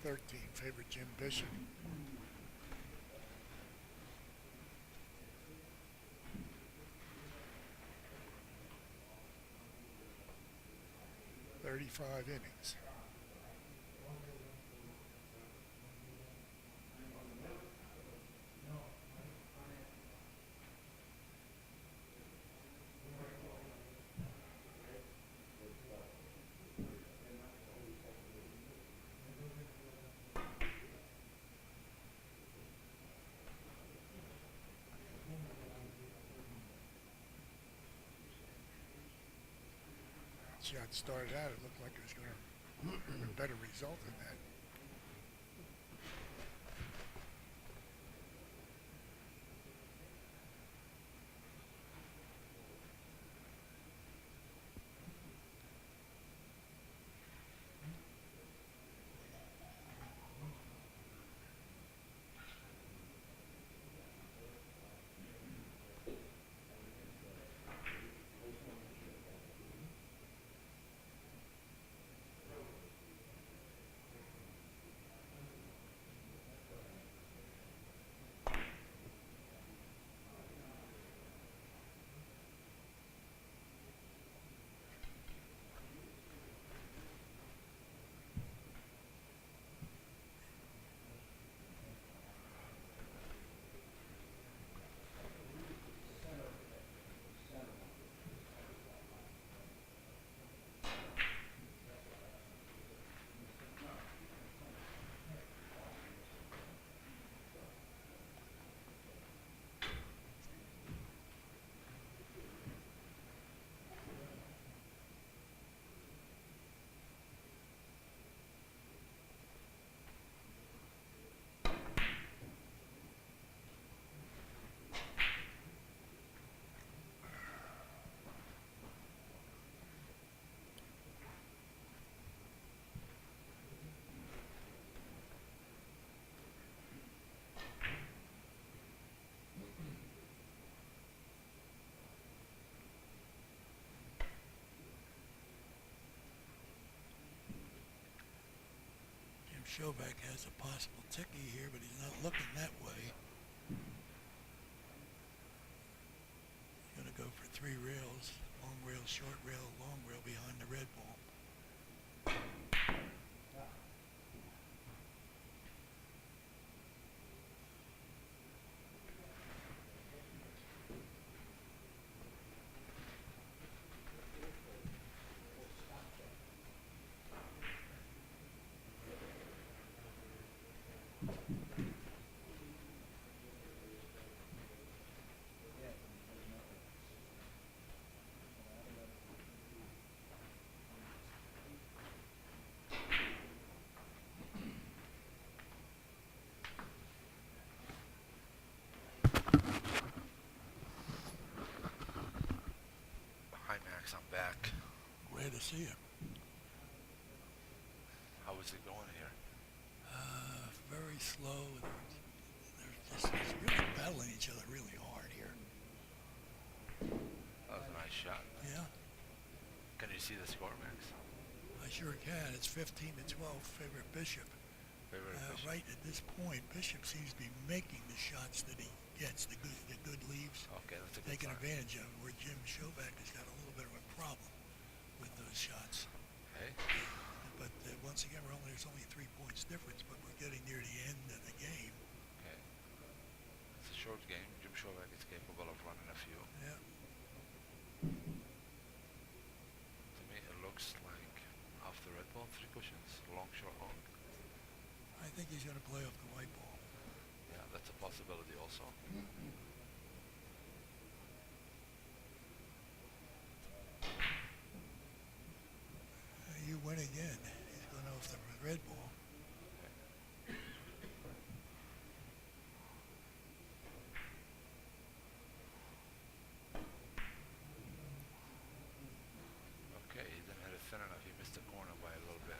13, favorite Jim Bishop. "35 innings. Shot started out, it looked like it was going to have a better result than that. Shovak has a possible ticky here, but he's not looking that way. He's going to go for 3 rails. Long rail, short rail, long rail behind the red ball. Hi Max, I'm back. Glad to see him. How is it going here? Very slow. They're just really battling each other really hard here. That was a nice shot. Yeah, Can you see the score, Max? I sure can. It's 15-12, favorite Bishop. Favorite Bishop? Right at this point, Bishop seems to be making the shots that he gets, the good leaves, Okay, that's a good taking sign. advantage of it, where Jim Shovak has got a little bit of a problem with those shots. Okay. But once again, there's only 3 points difference, but we're getting near the end of the game. Okay. It's a short game. Jim Shovak is capable of running a few. Yeah. To me, it looks like off the red ball, 3 cushions, long, short, long. I think he's going to play off the white ball. Yeah, that's a possibility also. You win again. He's going off the red ball. Okay, he didn't hit it thin enough. He missed the corner by a little bit.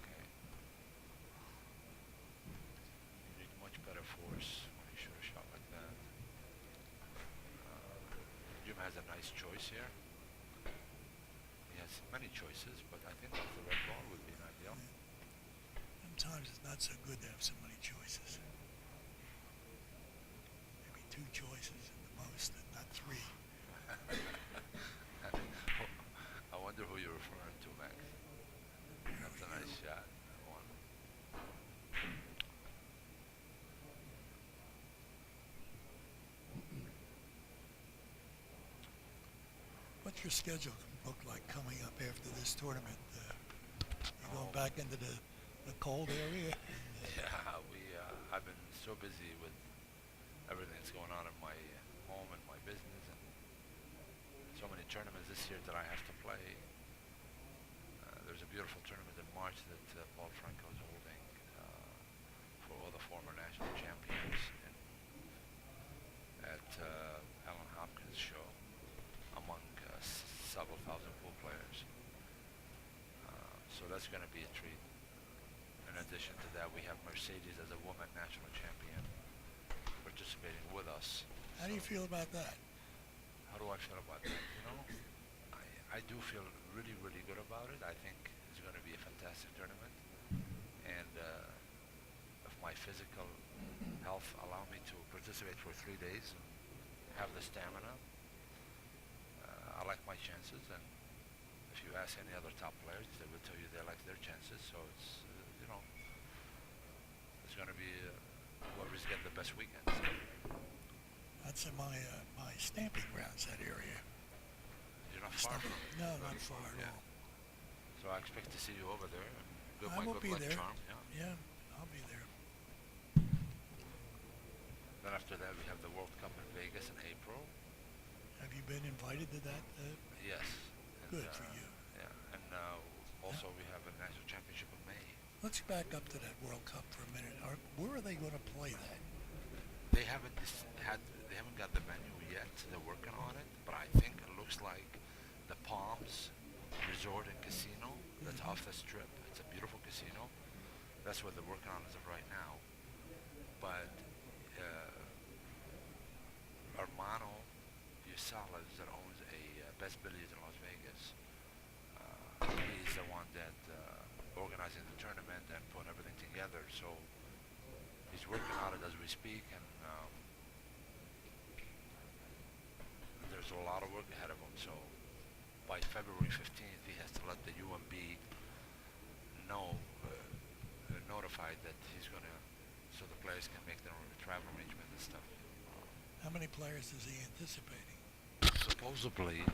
Okay. You need much better force when you shoot a shot like that. Jim has a nice choice here. He has many choices, but I think off the red ball would be an ideal. And Sometimes it's not so good to have so many choices. Maybe two choices at the most, and not three. I wonder who you're referring to, Max. That's a nice shot. That one. What's your schedule look like coming up after this tournament? You going Oh, back into the cold area? yeah, I've been so busy with everything that's going on in my home and my business, and so many tournaments this year that I have to play. There's a beautiful tournament in March that Paul Franco is holding for all the former national champions at Alan Hopkins show among several thousand pool players. So that's going to be a treat. In addition to that, we have Mercedes as a woman national champion participating with us. How do you feel about that? How do I feel about that? I do feel really, really good about it. I think it's going to be a fantastic tournament. And if my physical health allow me to participate for 3 days and have the stamina, I like my chances. And if you ask any other top players, they will tell you they like their chances. So it's, it's going to be whoever's getting the best weekend. That's in my stamping grounds, that area. You're not far from it. No, not far at Yeah. all. So I expect to see you over there. And I will good be luck there. charm. Yeah. Yeah, I'll be there. Then after that, we have the World Cup in Vegas in April. Have you been invited to that? Yes. And, Good for you. Yeah. And also we have a national championship in May. Let's back up to that World Cup for a minute. Where are they going to play that? They haven't they haven't got the venue yet. They're working on it, but I think it looks like the Palms Resort and Casino that's off the strip. It's a beautiful casino. That's what they're working on as of right now. But Armano Yusalas, that owns a Best Billiards in Las Vegas, he's the one that organizing the tournament and putting everything together. So he's working on it as we speak, and there's a lot of work ahead of him. So by February 15th, he has to let the UMB know, notified that he's going to, so the players can make their travel arrangement and stuff. How many players is he anticipating? Supposedly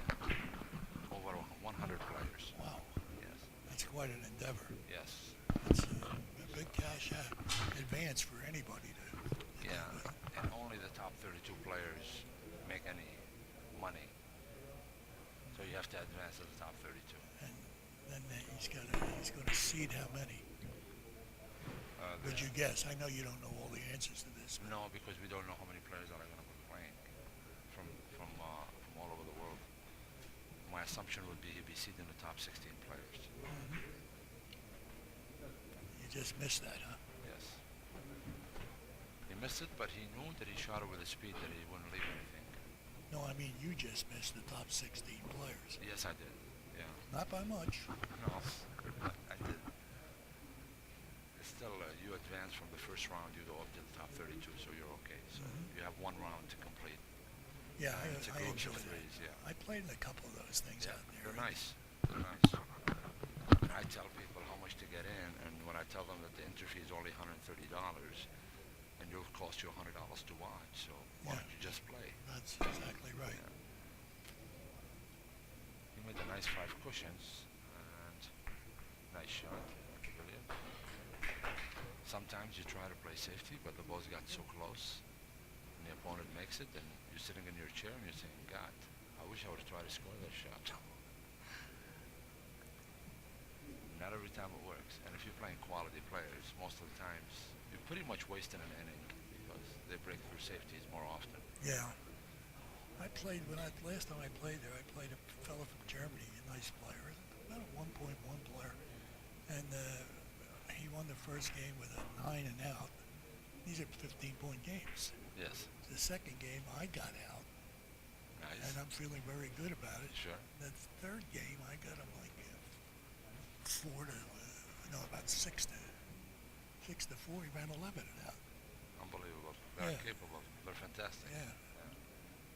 over 100 players. Wow, Yes. that's quite an endeavor. Yes. It's a big cash advance for anybody to Yeah. do with. And only the top 32 players make any money. So you have to advance to the top 32. And then he's going to seed how many? Would you guess? I know you don't know all the answers to this. But No, because we don't know how many players are going to be playing from all over the world. My assumption would be he'd be seeding the top 16 players. you just missed that, huh? Yes. He missed it, but he knew that he shot it with a speed that he wouldn't leave anything. No, I mean you just missed the top 16 players. Yes, I did. Yeah. Not by much. No, I did. It's still, you advance from the first round, you go up to the top 32, so you're okay. So you have one round to complete. Yeah, It's a I group of enjoyed threes, that. yeah. I played in a couple of those things Yeah, out there. they're nice. They're nice. I tell people how much to get in, and when I tell them that the entry fee is only $130, and it'll cost you $100 to watch, so why Yeah. don't you just play? That's exactly right. Yeah. He made a nice 5 cushions, and nice shot. Brilliant. Sometimes you try to play safety, but the ball's got so close, and the opponent makes it, and you're sitting in your chair and you're saying, God, I wish I would have tried to score that shot. Not every time it works. And if you're playing quality players, most of the times you're pretty much wasting an inning because they break through safeties more often. Yeah. Last time I played there, I played a fellow from Germany, a nice player, about a 1.1 player, and he won the first game with a 9 and out. These are 15-point games. Yes. The second game, I got out, Nice. and I'm feeling very good about it. Sure. The third game, I got him like 4 to, no, about 6 to 6 to 4. He ran 11 it out. Unbelievable. They're Yeah. capable. They're fantastic. Yeah.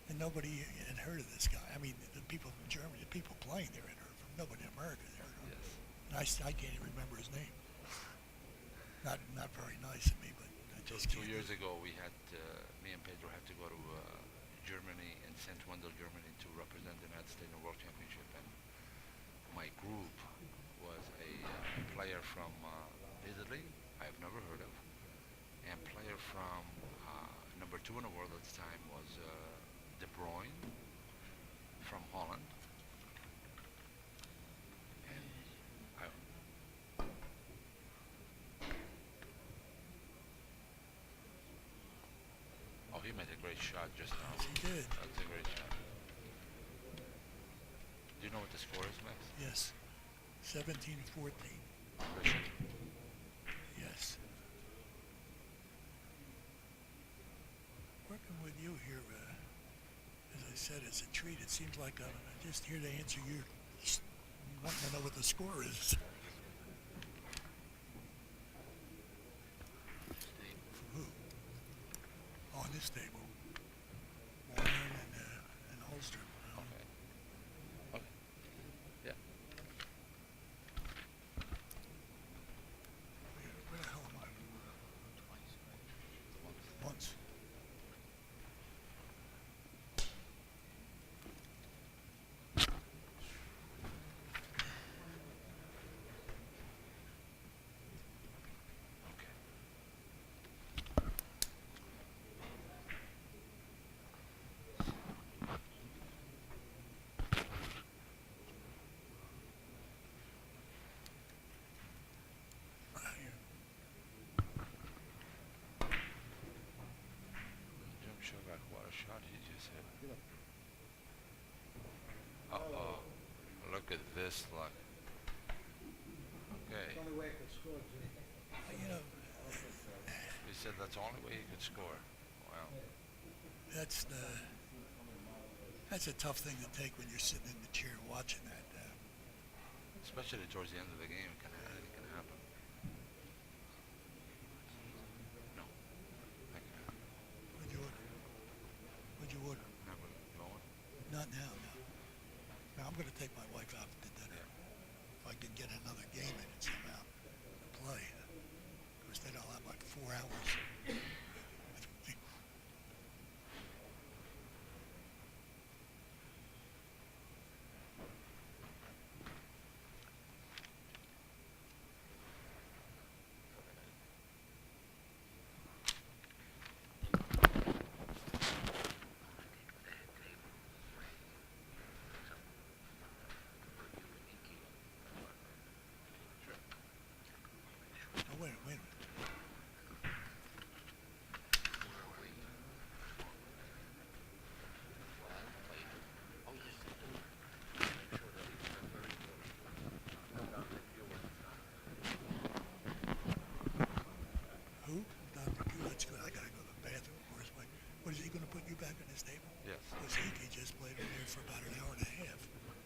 And nobody had heard of this guy. I mean, the people from Germany, the people playing there had heard of him. Nobody in America had heard of him. Yes. And I can't even remember his name. Not very nice of me, but I just Two can't. years ago, we had me and Pedro had to go to Germany in St. Wendel, Germany, to represent the United States in the World Championship. And my group was a player from Italy, I've never heard of, and player from number 2 in the world at the time was De Bruyne from Holland. And I, oh, he made a great shot just now. Yes, he did. That's a great shot. Do you know what the score is, Max? Yes. 17-14. Bishop. Yes. Working with you here, as I said, it's a treat. It seems like I'm just here to answer you wanting to know what the score is. For who? On this table. Warren and Holstrom. Okay. Okay. Yeah. Where the hell am I? Once. Okay. Jim Shovak, what a shot he just hit. Uh-oh. Look at this luck. Okay. You know, He said that's the only way he could score. Wow. that's a tough thing to take when you're sitting in the chair watching that. Especially towards the end of the game, it can happen. No. That can happen. What'd you order? What'd you order? Never going. Not now, no. Now I'm going to take my wife out to dinner. Yeah. If I can get another game in it somehow to play. Of course, then I'll have like 4 hours. Oh, wait a minute. Who? Dr. Q, that's good. I got to go to the bathroom. Where's my... What, is he going to put you back on his table? Yes. Because he just played over there for about an hour and a half.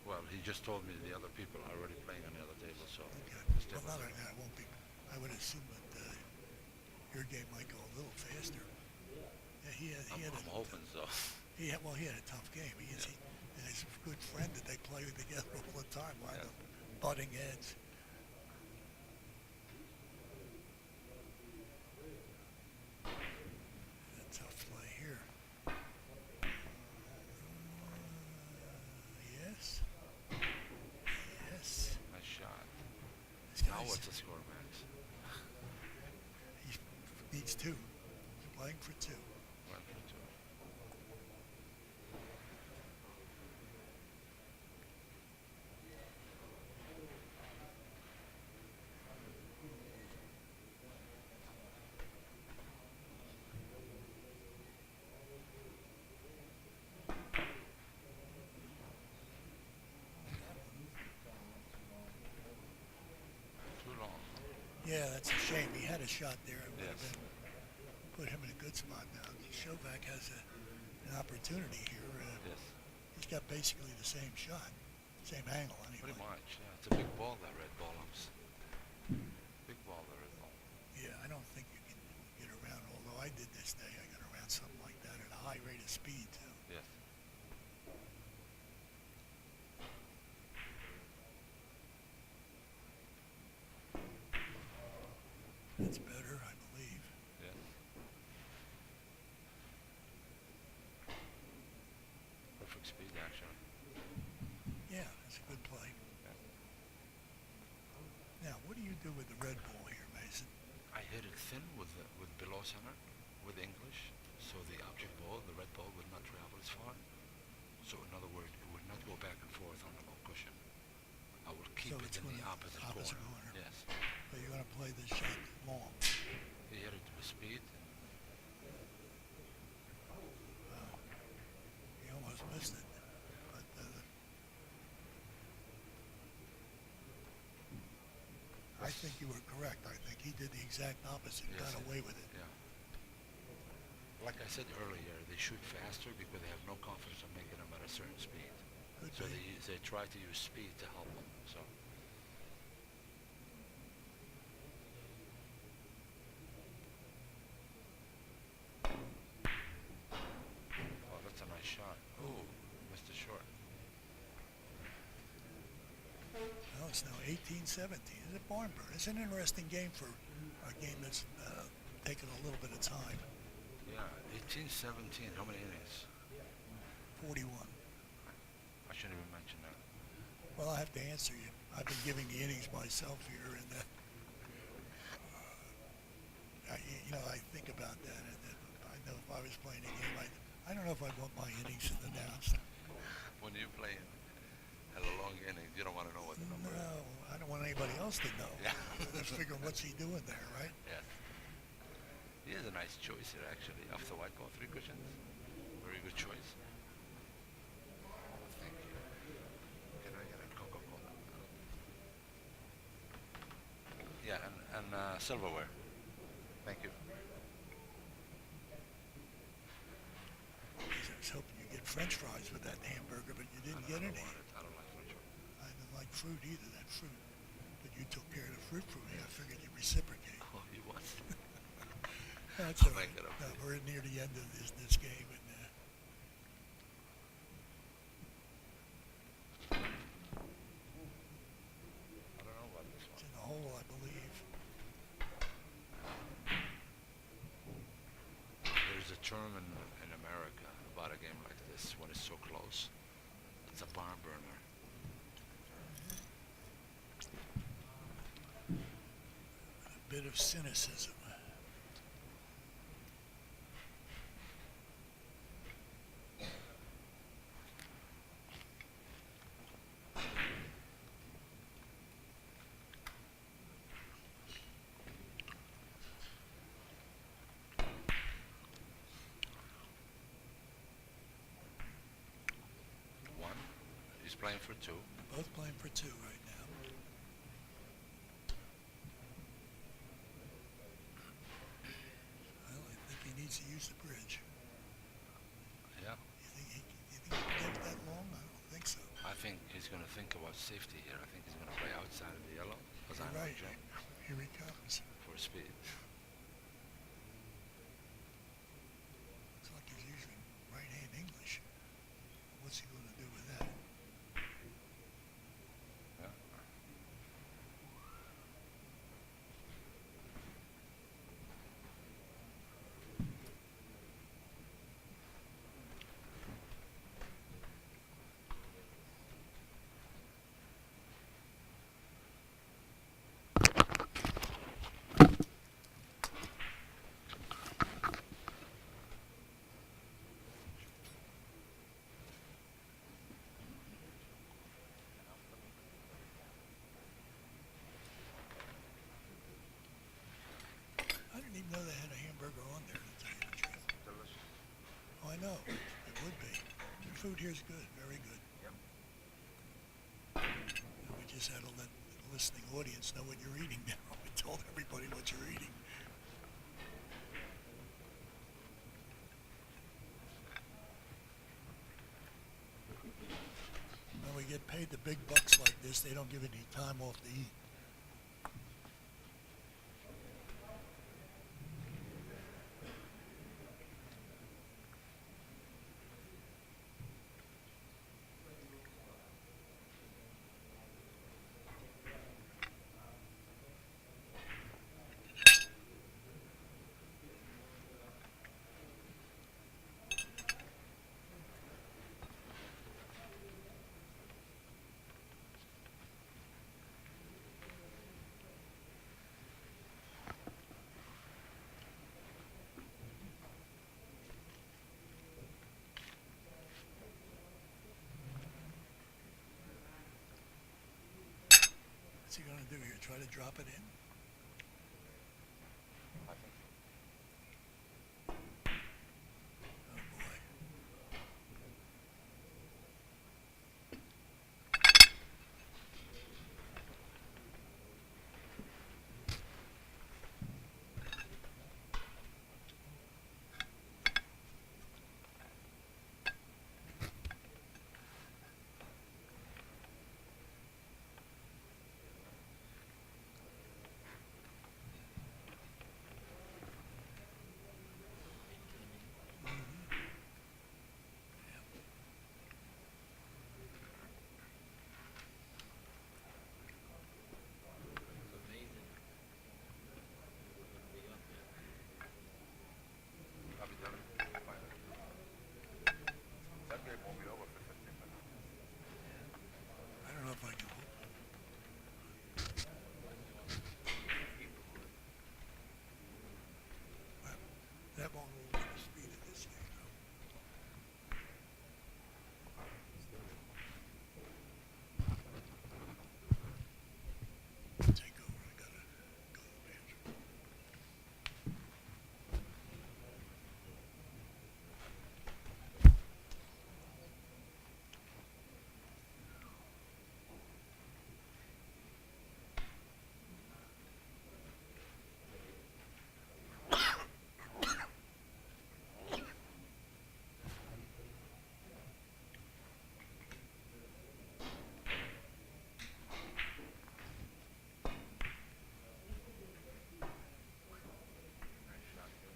Well, he just told me the other people are already playing on the other table, so Okay. this Well, table. not right now. It won't be. I would assume that your game might go a little faster. Yeah, he had I'm hoping so. he had a tough game. He is, and his good friend that they play together all the time wound Yeah. up butting heads. A tough play here. Yes. Yes. Nice shot. This Now guy's, what's the score, Max? he needs 2. He's playing for 2. 1 for 2. Too long. Yeah, that's a shame. He had a shot there. It would have Yes. put him in a good spot now. Shovak has an opportunity here. Yes. He's got basically the same shot, same angle anyway. Pretty much. Yeah. It's a big ball, that red ball. Big ball, that red ball. Yeah, I don't I did this day. I got around something like that at a high rate of speed too. Yes. That's better, I believe. Yes. Perfect speed, actually. Yeah, that's a good play. Yeah. Now, what do you do with the red ball here, Mason? I hit it thin with below center, with English, so the object ball, the red ball, would not travel as far. So in other words, it would not go back and forth on the low cushion. I will keep So it it's in the gonna- opposite opposite corner. corner. Yes. So you're going to play this shot long. He hit it with speed. He almost missed it. But I think you were correct. I think he did the exact opposite. Yes, Got away with it. Yeah. Like I said earlier, they shoot faster because they have no confidence in making them at a certain speed. Could So be. they try to use speed to help them. So. Oh, that's a nice shot. Oh, missed it short. Well, it's now 18-17. It's a barn burn. It's an interesting game for a game that's taken a little bit of time. Yeah, 18-17. How many innings? 41. I shouldn't even mention that. Well, I have to answer you. I've been giving the innings myself here, and I think about that, and I know if I was playing a game, I don't know if I'd want my innings announced. When you're playing at a long inning, you don't want to know what the number is. No, I don't want anybody else to know. Yeah. They're figuring what's he doing there, right? Yes. He has a nice choice here, actually. Off the white ball, 3 cushions. Very good choice. Thank you. Can I get a Coca-Cola? Yeah, and silverware. Thank you. I was hoping you'd get French fries with that hamburger, but you didn't get I don't any. want it. I don't like French fries. I didn't like fruit either, that fruit. But you took care of the fruit for me. I figured you'd reciprocate. Oh, you want? That's I'll all right. make it up No, to you. we're near the end of this game, and I don't know about this it's one. in the hole, I believe. There's a term in America about a game like this when it's so close. It's a barn burner. A bit of cynicism. One, he's playing for 2. Both playing for 2 right now. Well, I think he needs to use the bridge. Yeah. You think he can get it that long? I don't think so. I think he's going to think about safety here. I think he's going to play outside of the yellow. Because You're I'm right. jump Here he comes. for speed. Looks like he's using right-hand English. What's he going to do with that? Yeah. I didn't even know they had a hamburger on there, to tell you the truth. Delicious. Oh, I know. It would be. The food here's good. Very good. Yep. And we just had to let the listening audience know what you're eating now. We told everybody what you're eating. When we get paid the big bucks like this, they don't give any time off to eat. What's he gonna do here? Try to drop it in? I think Oh boy. I'll be done in 5 minutes. That game won't be over for 15 minutes. I don't know if I can hold. Well, that won't move at the speed of this thing, though. Take over. I gotta go to the bathroom. Nice shot, too.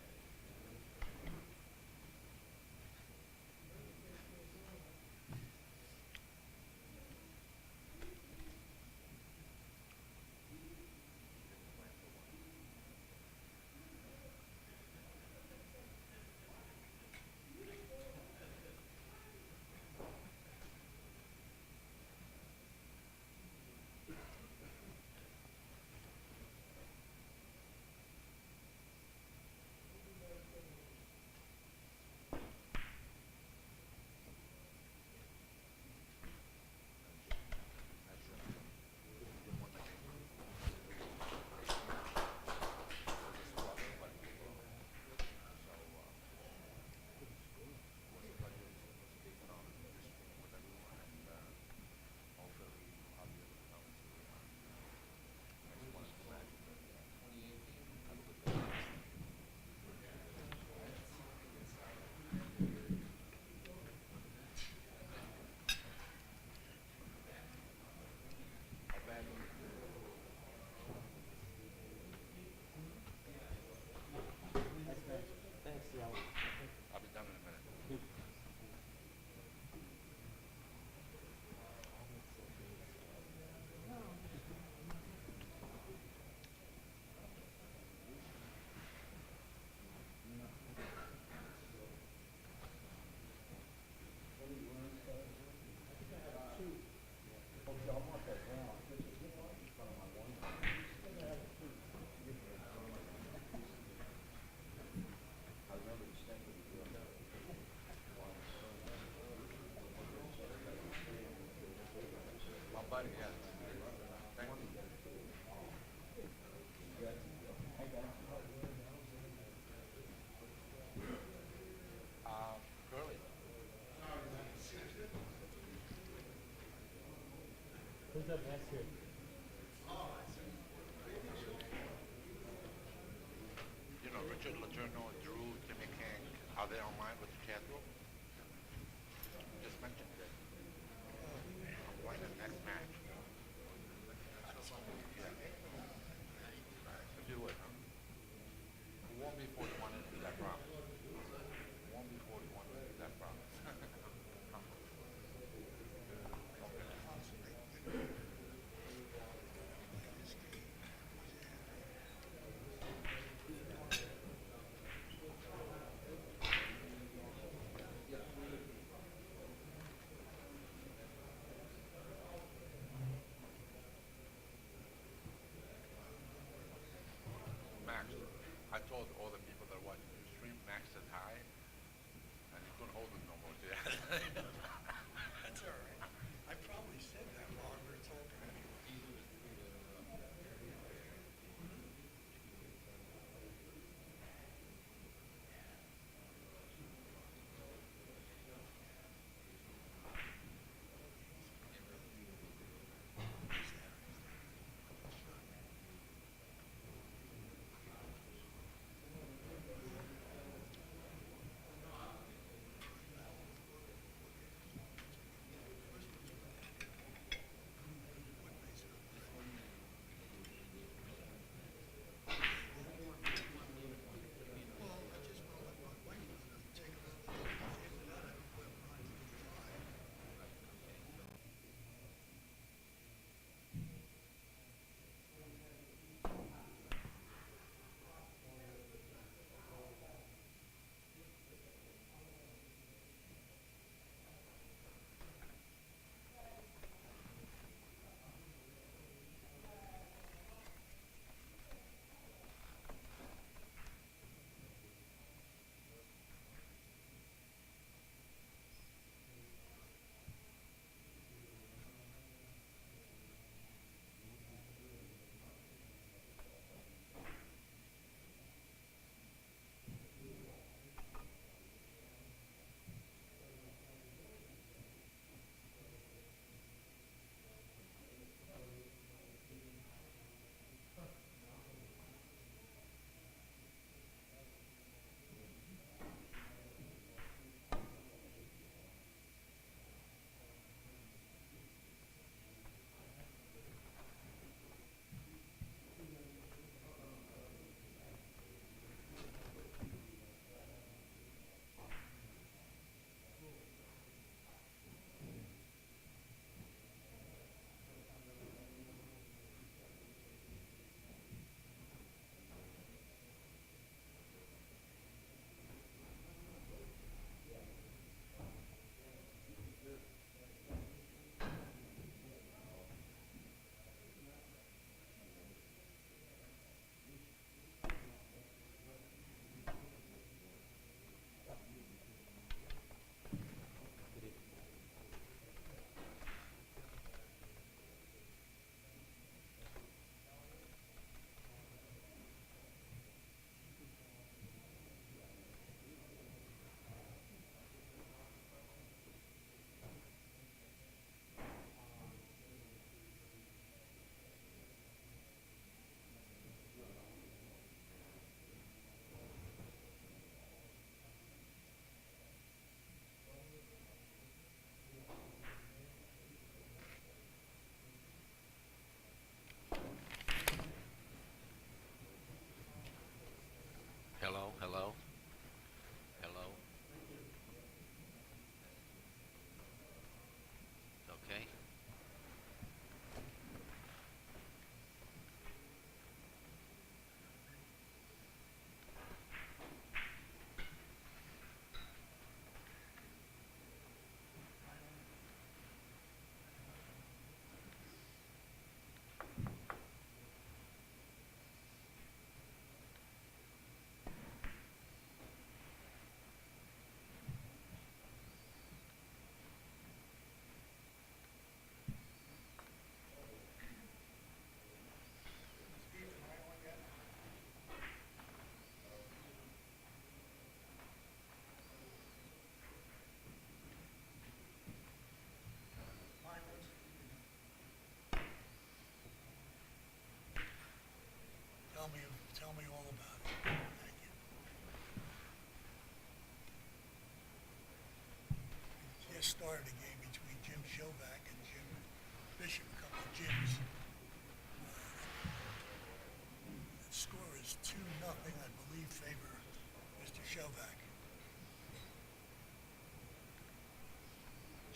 Nice shot. They won the game. It was a squad fight. So, was a pleasure to speak on this game with everyone, and hopefully I'll be able to come to next one of the matches. Have a good day. How bad was it? Thanks, y'all. I'll be done in a minute. My buddy, yeah. Thank you. Curly. Who's up next here? You know, Richard Letourneau, Drew, Timmy King, are they online with the chat room? Just mentioned it. I'm playing the next match. Yeah. If you would, huh? Who won't be 41 into that promise? Who won't be 41 into that promise? Max, I told all the people that watch the stream, Max is high, and he couldn't hold it no more. That's all right. I probably said that while we were talking anyway.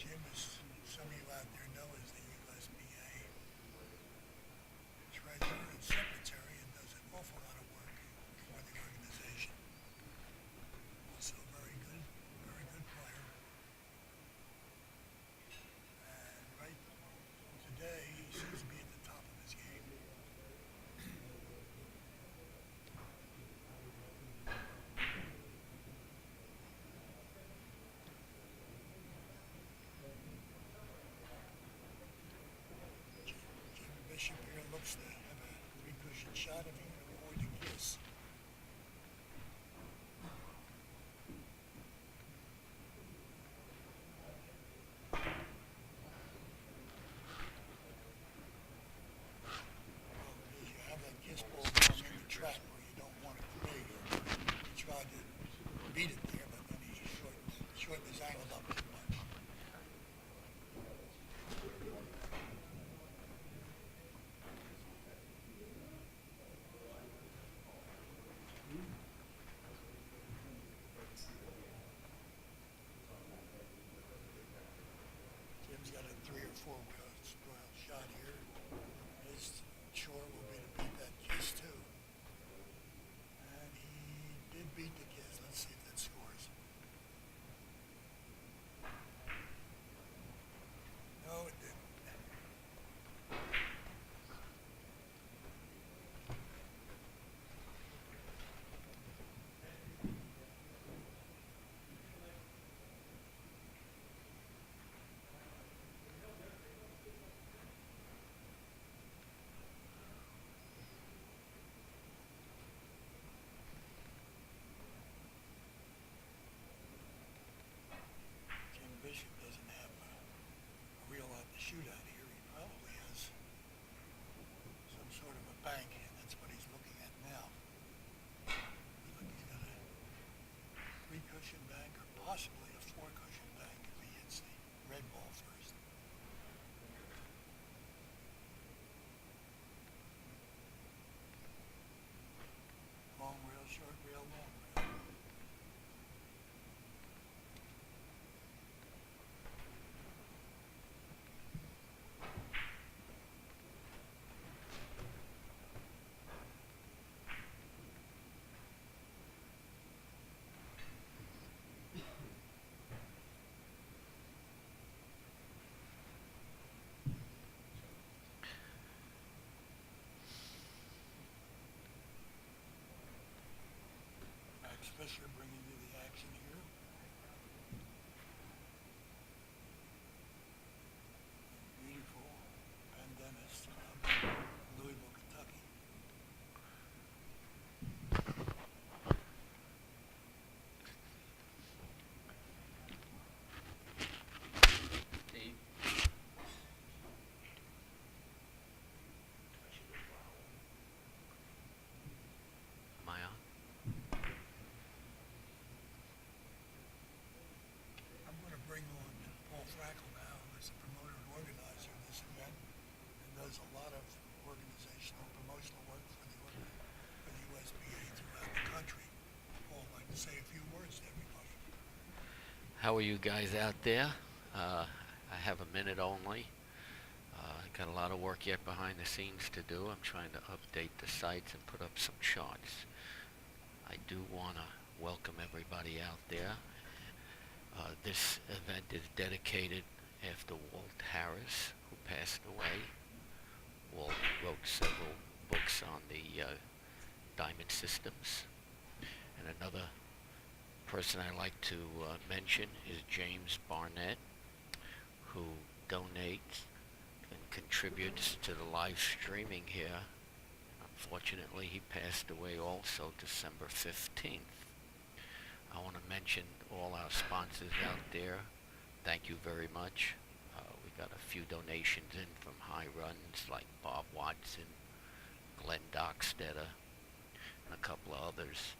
Jim, as some of you out there know, is the USBA treasurer and secretary and does an awful lot of work for the organization. Also very good player. And right today, he seems to be at the top of his game. Jim Bishop here looks to have a three-cushion shot if he can avoid the kiss. Well, you have that kiss ball going in the trap where you don't want it to be. He tried to beat it there, but then he shortened his angle up too much. Jim's got a 3 or 4 wheel shot here. His chore will be to beat that kiss too. And he did beat the kiss. Let's see if that scores. No, it didn't. Jim Bishop doesn't have a reel out to shoot out here. He probably has some sort of a bank, and that's what he's looking at now. Looks like he's got a 3-cushion bank or possibly a 4-cushion bank if he hits the red ball first. Long reel, short reel, long reel. Max Fisher bringing you the action here. Beautiful Pendennis Club, Louisville, Kentucky. Am I on? I'm going to bring on Paul Frackle now, who's the promoter and organizer of this event, and does a lot of organizational and promotional work for the USBA throughout the country. Paul, I'd like to say a few words to everybody. How are you guys out there? I have a minute only. Got a lot of work yet behind the scenes to do. I'm trying to update the sites and put up some charts. I do want to welcome everybody out there. This event is dedicated after Walt Harris, who passed away. Walt wrote several books on the diamond systems. And another person I like to mention is James Barnett, who donates and contributes to the live streaming here. Unfortunately, he passed away also December 15th. I want to mention all our sponsors out there. Thank you very much. We got a few donations in from high runs like Bob Watson, Glenn Dockstetter, and a couple of others.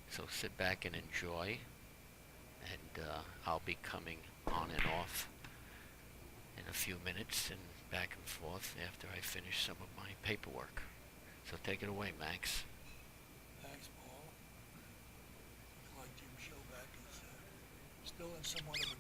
So sit back and enjoy, and I'll be coming on and off in a few minutes and back and forth after I finish some of my paperwork. So take it away, Max. Thanks, Paul. Looks like Jim Shovak is still in somewhat of a